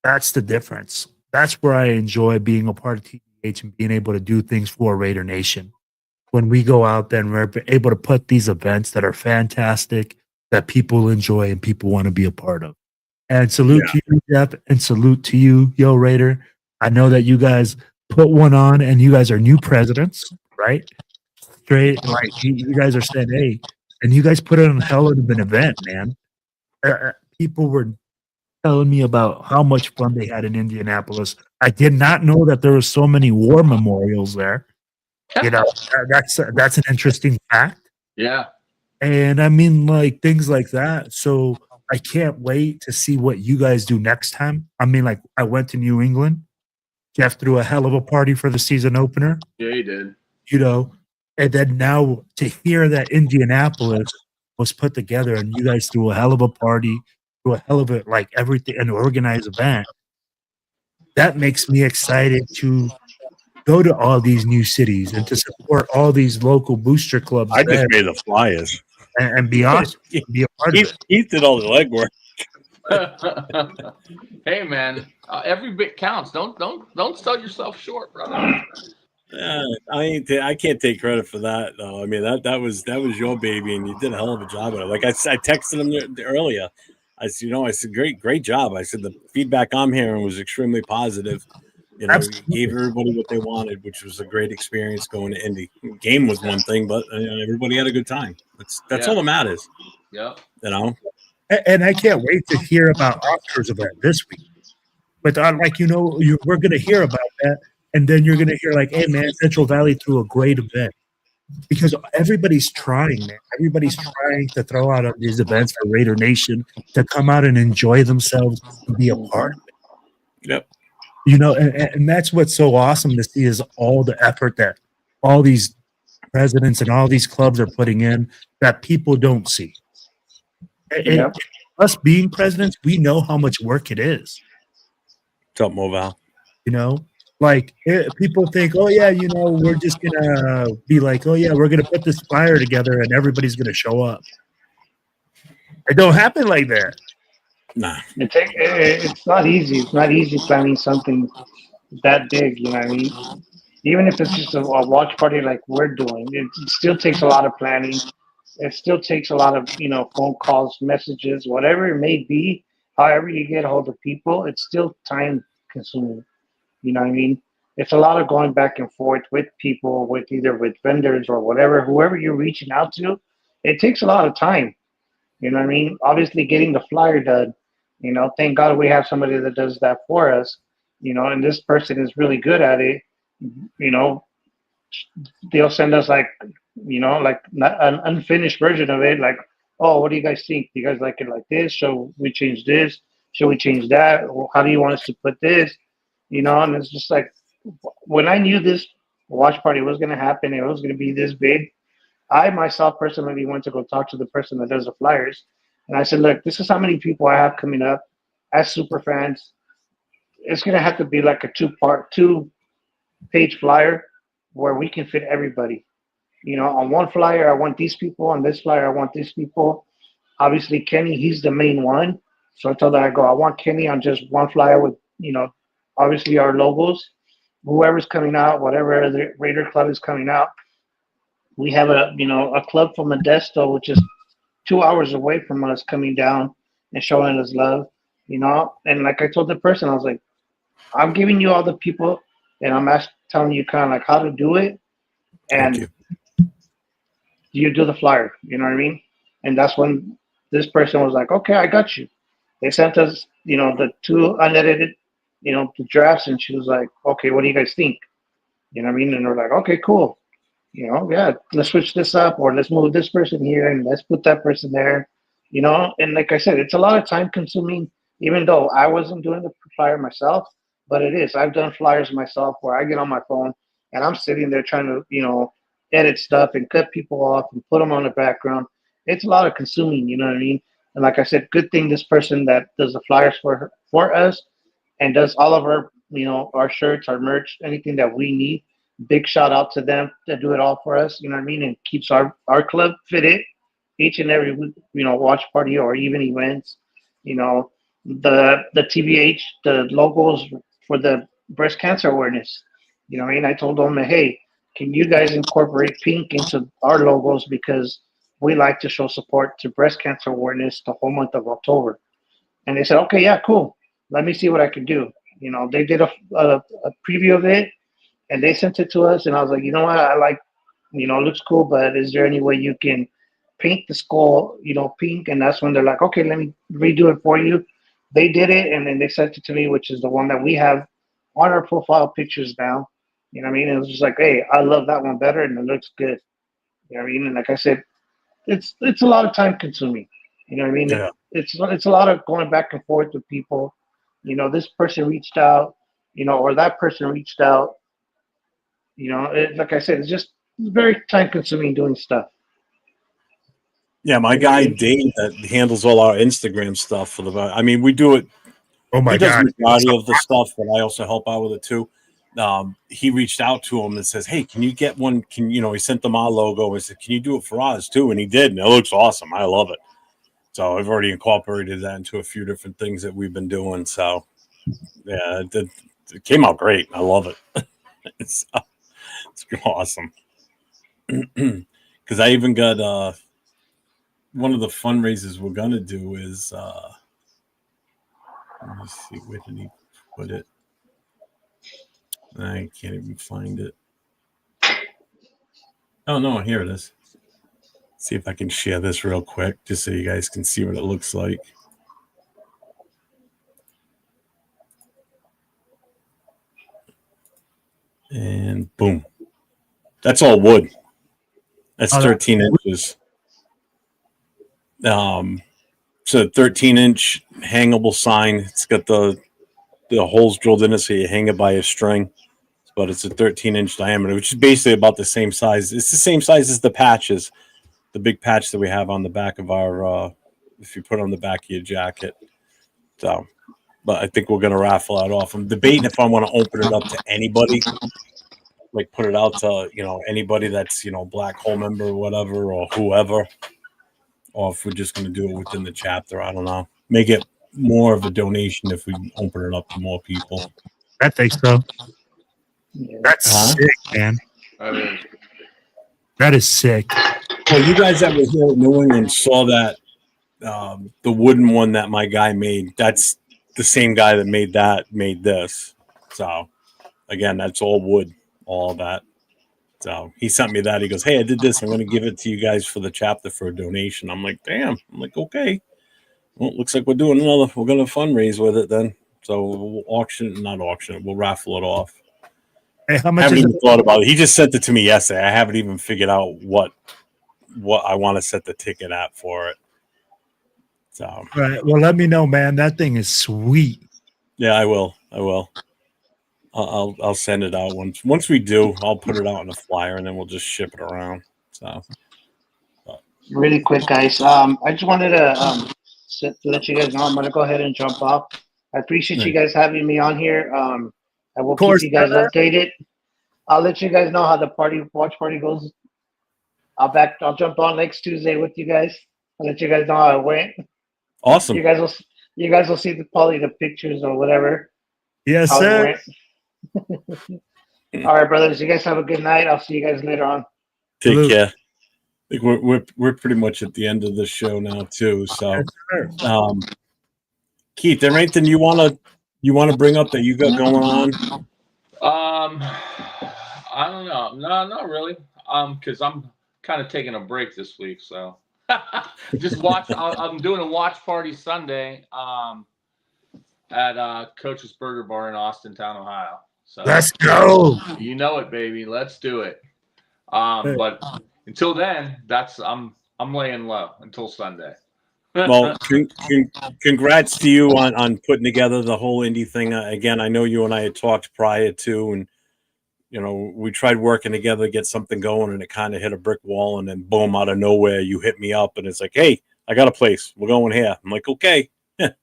that's the difference. That's where I enjoy being a part of TBH and being able to do things for Raider Nation. When we go out there and we're able to put these events that are fantastic, that people enjoy and people want to be a part of. And salute to you, Jeff, and salute to you, Yo Raider. I know that you guys put one on and you guys are new presidents, right? Straight, like you guys are saying, hey, and you guys put it on hell of an event, man. People were telling me about how much fun they had in Indianapolis. I did not know that there were so many war memorials there. That's an interesting fact. Yeah. And I mean, like things like that. So I can't wait to see what you guys do next time. I mean, like I went to New England. Jeff threw a hell of a party for the season opener. Yeah, he did. And then now to hear that Indianapolis was put together and you guys threw a hell of a party, threw a hell of a like everything, an organized event. That makes me excited to go to all these new cities and to support all these local booster clubs. I just made the flyers and be awesome. Be a part of it. He did all the legwork. Hey man, every bit counts. Don't sell yourself short, brother. I can't take credit for that though. I mean that was your baby and you did a hell of a job of it. Like I texted him earlier. I said great job. I said the feedback I'm hearing was extremely positive. You gave everybody what they wanted, which was a great experience going to Indy. Game was one thing, but everybody had a good time. That's all that matters. Yeah. And I can't wait to hear about Oscar's event this week. But we're going to hear about that, and then you're going to hear like, hey man, Central Valley threw a great event because everybody's trying, man. Everybody's trying to throw out these events for Raider Nation to come out and enjoy themselves and be a part of it. Yep. And that's what's so awesome to see is all the effort that all these presidents and all these clubs are putting in that people don't see. And us being presidents, we know how much work it is. What's up, Moval? People think, oh yeah, we're just gonna be like, oh yeah, we're gonna put this flyer together and everybody's gonna show up. It don't happen like that. Nah. It's not easy. It's not easy planning something that big, you know what I mean? Even if it's just a watch party like we're doing, it still takes a lot of planning. it still takes a lot of, phone calls, messages, whatever it may be. However you get a hold of people, it's still time consuming. You know what I mean? It's a lot of going back and forth with people, with either with vendors or whatever, whoever you're reaching out to. It takes a lot of time. You know what I mean? Obviously, getting the flyer done. Thank God we have somebody that does that for us. And this person is really good at it. You know, they'll send us like an unfinished version of it. Like, oh, what do you guys think? Do you guys like it like this? Shall we change this? Shall we change that? Well, how do you want us to put this? And it's just like, when I knew this watch party was going to happen, it was going to be this big, I myself personally went to go talk to the person that does the flyers. And I said, look, this is how many people I have coming up as super fans. It's going to have to be like a two-page flyer where we can fit everybody. On one flyer, I want these people. On this flyer, I want these people. Obviously, Kenny, he's the main one. So I told her, I want Kenny on just one flyer with, obviously our logos. Whoever's coming out, whatever the Raider Club is coming out. We have a club from Modesto, which is 2 hours away from us, coming down and showing us love, And like I told the person, I was like, I'm giving you all the people, and I'm telling you kind of like how to do it, and you do the flyer. You know what I mean? And that's when this person was like, okay, I got you. They sent us, the two unedited, the drafts, and she was like, okay, what do you guys think? You know what I mean? And we're like, okay, cool. Yeah, let's switch this up, or let's move this person here and let's put that person there, And like I said, it's a lot of time consuming, even though I wasn't doing the flyer myself, but it is. I've done flyers myself where I get on my phone and I'm sitting there trying to, edit stuff and cut people off and put them on the background. It's a lot of consuming, you know what I mean? And like I said, good thing this person that does the flyers for us and does all of our, our shirts, our merch, anything that we need. Big shout out to them that do it all for us, you know what I mean? And keeps our club fitted each and every week, watch party or even events. The TBH, the logos for the breast cancer awareness. You know what I mean? I told them, hey, can you guys incorporate pink into our logos, because we like to show support to breast cancer awareness the whole month of October. And they said, okay, yeah, cool. Let me see what I can do. They did a preview of it. And they sent it to us, and I was like, you know what? I like, it looks cool, but is there any way you can paint the skull, pink? And that's when they're like, okay, let me redo it for you. They did it, and then they sent it to me, which is the one that we have on our profile pictures now. You know what I mean? It was just like, hey, I love that one better, and it looks good. You know what I mean? And like I said, it's a lot of time consuming. You know what I mean? Yeah. It's a lot of going back and forth with people. This person reached out, or that person reached out. Like I said, it's just very time consuming doing stuff. Yeah, my guy Dave that handles all our Instagram stuff for we do it. Oh my God! He does the majority of the stuff, but I also help out with it too. He reached out to him and says, "Hey, can you get one? He sent them our logo and said, can you do it for ours too?" And he did, and it looks awesome. I love it. So I've already incorporated that into a few different things that we've been doing. So yeah, it came out great. I love it. It's awesome. Because I even got one of the fundraisers we're gonna do is let me see, where did he put it? I can't even find it. Oh no, here it is. See if I can share this real quick, just so you guys can see what it looks like. And boom. That's all wood. That's 13 inches. It's a 13-inch hangable sign. It's got the holes drilled in it, so you hang it by a string. But it's a 13-inch diameter, which is basically about the same size. It's the same size as the patches, the big patch that we have on the back of our, if you put on the back of your jacket. So, but I think we're going to raffle that off. I'm debating if I want to open it up to anybody, like put it out to, anybody that's, Black Hole member or whatever, or whoever, or if we're just going to do it within the chapter. I don't know. Make it more of a donation if we open it up to more people. I think so. That's sick, man. I mean, that is sick. Well, you guys that were here in New England saw that the wooden one that my guy made. That's the same guy that made this. So again, that's all wood, all that. So he sent me that. He goes, "Hey, I did this. I'm going to give it to you guys for the chapter for a donation." I'm like, "Damn." I'm like, "Okay." Well, it looks like we're going to fundraise with it then. So we'll not auction it. We'll raffle it off. Hey, how I much haven't is even it? thought about it. He just sent it to me yesterday. I haven't even figured out what I want to set the ticket at for it. So All right. Well, let me know, man. That thing is sweet. yeah, I will. I'll send it out once we do. I'll put it out on a flyer and then we'll just ship it around. So Really quick, guys. I just wanted to let you guys know I'm gonna go ahead and jump off. I appreciate you guys having me on here. I will keep you guys updated. I'll let you guys know how the watch party goes. I'll jump on next Tuesday with you guys. I'll let you guys know how it went. awesome. You guys will see probably the pictures or whatever. Yes, how sir. it went. All right, brothers. You guys have a good night. I'll see you guys later on. Take Salute. care. I think we're pretty much at the end of the show now too. So Keith, there anything you wanna bring up that you got going on? I don't know. No, not really. Because I'm kind of taking a break this week, so just watch. I'm doing a watch party Sunday at Coach's Burger Bar in Austintown, Ohio. So Let's go. You know it, baby. Let's do it. But until then, I'm laying low until Sunday. Well, congrats to you on putting together the whole Indy thing. Again, I know you and I had talked prior to, and we tried working together to get something going, and it kind of hit a brick wall, and then boom, out of nowhere, you hit me up, and it's like, "Hey, I got a place. We're going here." I'm like, "Okay," and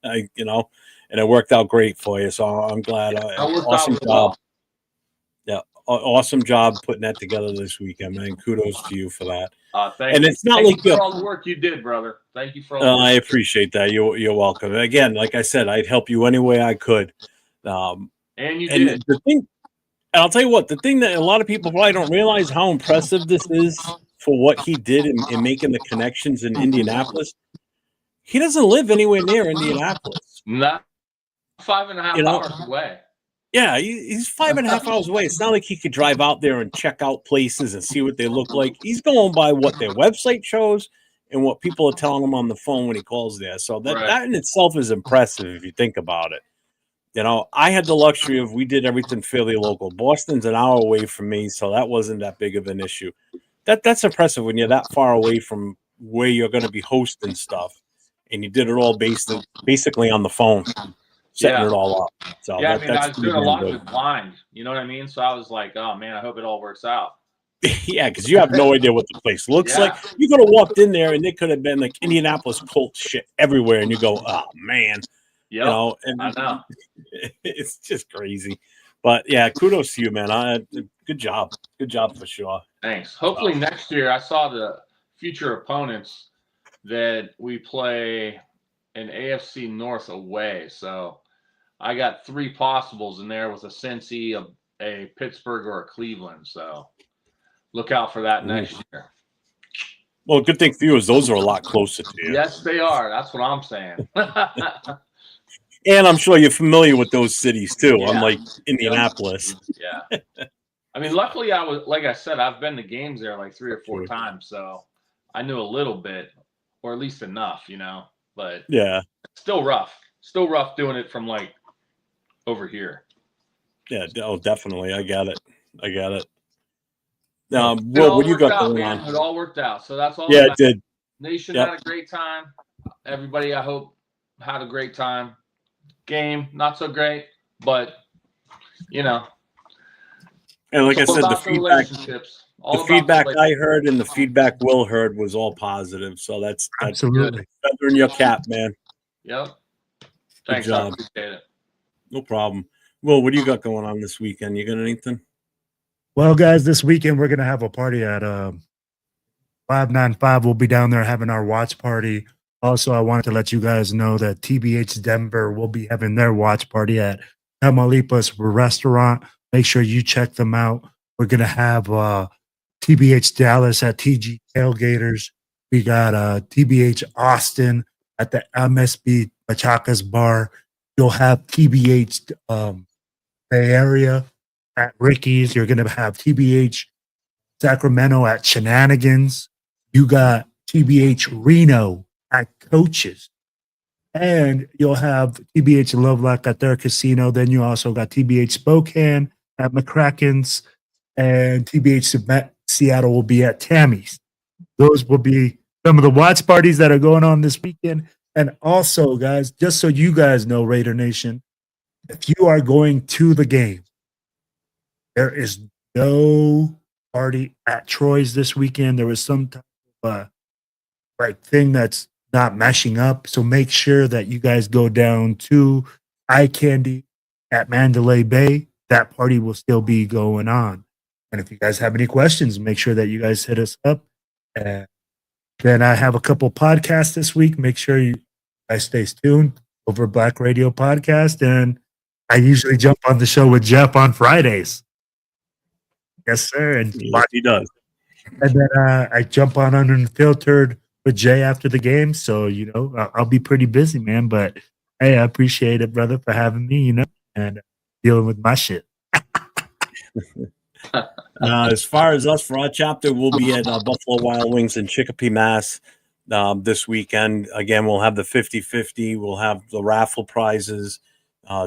it worked out great for you. So I'm glad. Awesome job. Well. Yeah, awesome job putting that together this weekend, man. Kudos to you for that. Thank you. It's not Thank like you for all the work you did, brother. Thank you for all the work. I appreciate that. You're welcome. Again, like I said, I'd help you any way I could. And you and did. The thing, and I'll tell you what, the thing that a lot of people probably don't realize how impressive this is for what he did in making the connections in Indianapolis. He doesn't live anywhere near Indianapolis. Not 5.5 hours away. Yeah, he's 5.5 hours away. It's not like he could drive out there and check out places and see what they look like. He's going by what their website shows and what people are telling him on the phone when he calls there. So that in itself is impressive if you think about it. I had the luxury of, we did everything fairly local. Boston's an hour away from me, so that wasn't that big of an issue. That's impressive when you're that far away from where you're going to be hosting stuff, and you did it all basically on the phone. Setting it all up. So I was doing a lot of it blind. You know what I mean? So I was like, oh man, I hope it all works out. Yeah, because you have no idea what the place looks like. You could have walked in there and it could have been like Indianapolis Colts shit everywhere, and you go, oh man. Yeah, and I know. It's just crazy. But yeah, kudos to you, man. Good job. Good job for sure. Thanks. Hopefully next year, I saw the future opponents that we play an AFC North away. So I got 3 possibles in there with a Cincy, a Pittsburgh, or a Cleveland. So look out for that next year. Well, good thing for you is those are a lot closer to you. Yes, they are. That's what I'm saying. And I'm sure you're familiar with those cities too, unlike Indianapolis. Yeah. I mean, luckily like I said, I've been to games there like 3 or 4 times. So I knew a little bit, or at least enough, but yeah, still rough doing it from like over here. Yeah, definitely. I got it. Will, what do you got going on? It all worked out. So that's all. Yeah, it did. Nation had a great time. Everybody, I hope, had a great time. Game, not so great, but And like I said, the feedback I heard and the feedback Will heard was all positive. So that's absolutely feather in your cap, man. Yep. Thanks, I appreciate it. No problem. Will, what do you got going on this weekend? You got anything? Well, guys, this weekend we're gonna have a party at 595. We'll be down there having our watch party. Also, I wanted to let you guys know that TBH Denver will be having their watch party at Tamaulipas Restaurant. Make sure you check them out. We're gonna have TBH Dallas at TG Tailgaters. We got TBH Austin at the MSB Machaca's Bar. You'll have TBH Bay Area at Ricky's. You're going to have TBH Sacramento at Shenanigans. You got TBH Reno at Coaches. And you'll have TBH Lovelock at their casino. Then you also got TBH Spokane at McCracken's. And TBH Seattle will be at Tammy's. Those will be some of the watch parties that are going on this weekend. And also, guys, just so you guys know, Raider Nation, if you are going to the game, there is no party at Troy's this weekend. There was some type of thing that's not meshing up. So make sure that you guys go down to Eye Candy at Mandalay Bay. That party will still be going on. And if you guys have any questions, make sure that you guys hit us up. And then I have a couple podcasts this week. Make sure you guys stay tuned over Black Radio Podcast. And I usually jump on the show with Jeff on Fridays. Yes, sir. And yes, he does. And then I jump on Unfiltered with Jay after the game. So, you know, I'll be pretty busy, man. But hey, I appreciate it, brother, for having me, you know, and dealing with my shit. As far as us for our chapter, we'll be at Buffalo Wild Wings in Chicopee, Mass. This weekend. Again, we'll have the 50-50. We'll have the raffle prizes,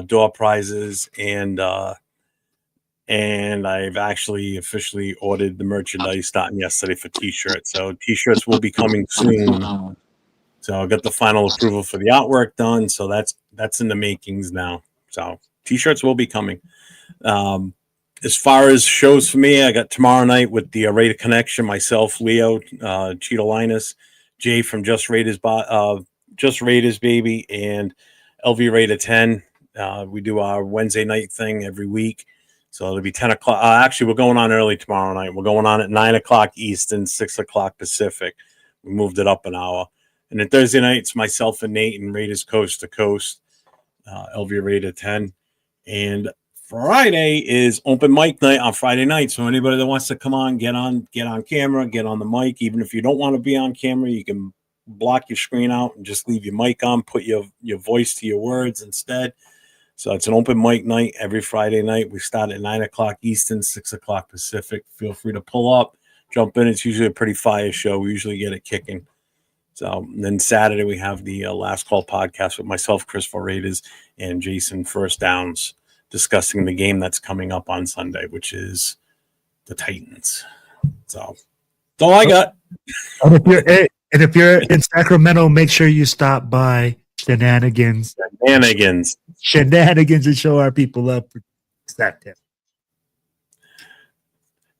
door prizes, and I've actually officially ordered the merchandise starting yesterday for T-shirts. So T-shirts will be coming soon. So I got the final approval for the artwork done. So that's in the makings now. So T-shirts will be coming. As far as shows for me, I got tomorrow night with the Raider Connection, myself, Leo, Chidolinus, Jay from Just Raiders, baby, and LV Raider 10. We do our Wednesday night thing every week. So it'll be 10 o'clock. Actually, we're going on early tomorrow night. We're going on at 9 o'clock Eastern, 6 o'clock Pacific. We moved it up an hour. And then Thursday night, it's myself and Nate and Raiders Coast to Coast, LV Raider 10. And Friday is open mic night on Friday night. So anybody that wants to come on, get on camera, get on the mic. Even if you don't want to be on camera, you can block your screen out and just leave your mic on, put your voice to your words instead. So it's an open mic night every Friday night. We start at 9 o'clock Eastern, 6 o'clock Pacific. Feel free to pull up, jump in. It's usually a pretty fire show. We usually get it kicking. So then Saturday we have the Last Call podcast with myself, Chris for Raiders, and Jason First Downs, discussing the game that's coming up on Sunday, which is the Titans. So that's all I got. And if you're in Sacramento, make sure you stop by Shenanigans and show our people up for Saturday.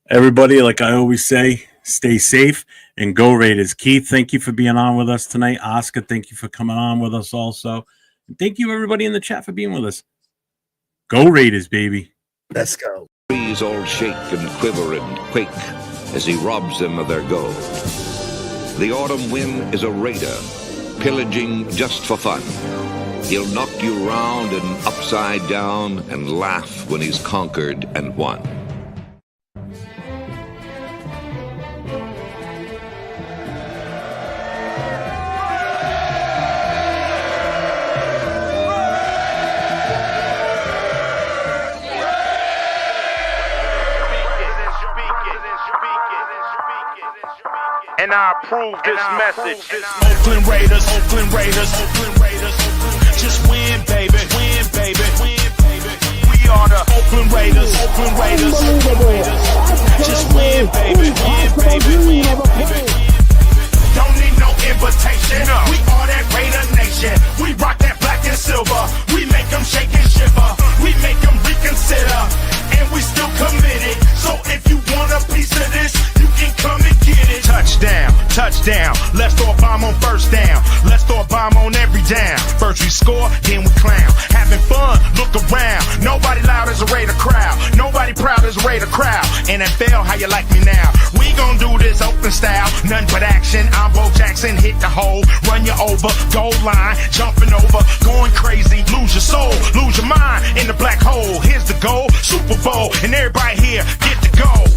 Everybody, like I always say, stay safe and go Raiders. Keith, thank you for being on with us tonight. Oscar, thank you for coming on with us also. And thank you, everybody in the chat, for being with us. Go Raiders, baby. Let's go. Trees all shake and quiver and quake as he robs them of their gold. The autumn wind is a raider, pillaging just for fun. He'll knock you round and upside down and laugh when he's conquered and won. And I approve this message. Oakland Raiders, Oakland Raiders, Oakland Raiders. Just win, baby, win, baby, win, baby. We are the Oakland Raiders, Oakland Raiders, Oakland Raiders. Just win, baby, win, baby, win, baby. Don't need no invitation. No. We are that Raider Nation. We rock that black and silver. We make them shake and shiver. We make them reconsider. And we still committed. So if you want a piece of this, you can come and get it. Touchdown, touchdown. Let's throw a bomb on first down. Let's throw a bomb on every down. First we score, then we clown. Having fun, look around. Nobody loud as a Raider crowd. Nobody proud as a Raider crowd. NFL, how you like me now? We gon' do this open style. Nothing but action. I'm Bo Jackson, hit the hole. Run you over, goal line. Jumping over, going crazy. Lose your soul, lose your mind in the black hole. Here's the goal, Super Bowl. And everybody here, get the goal.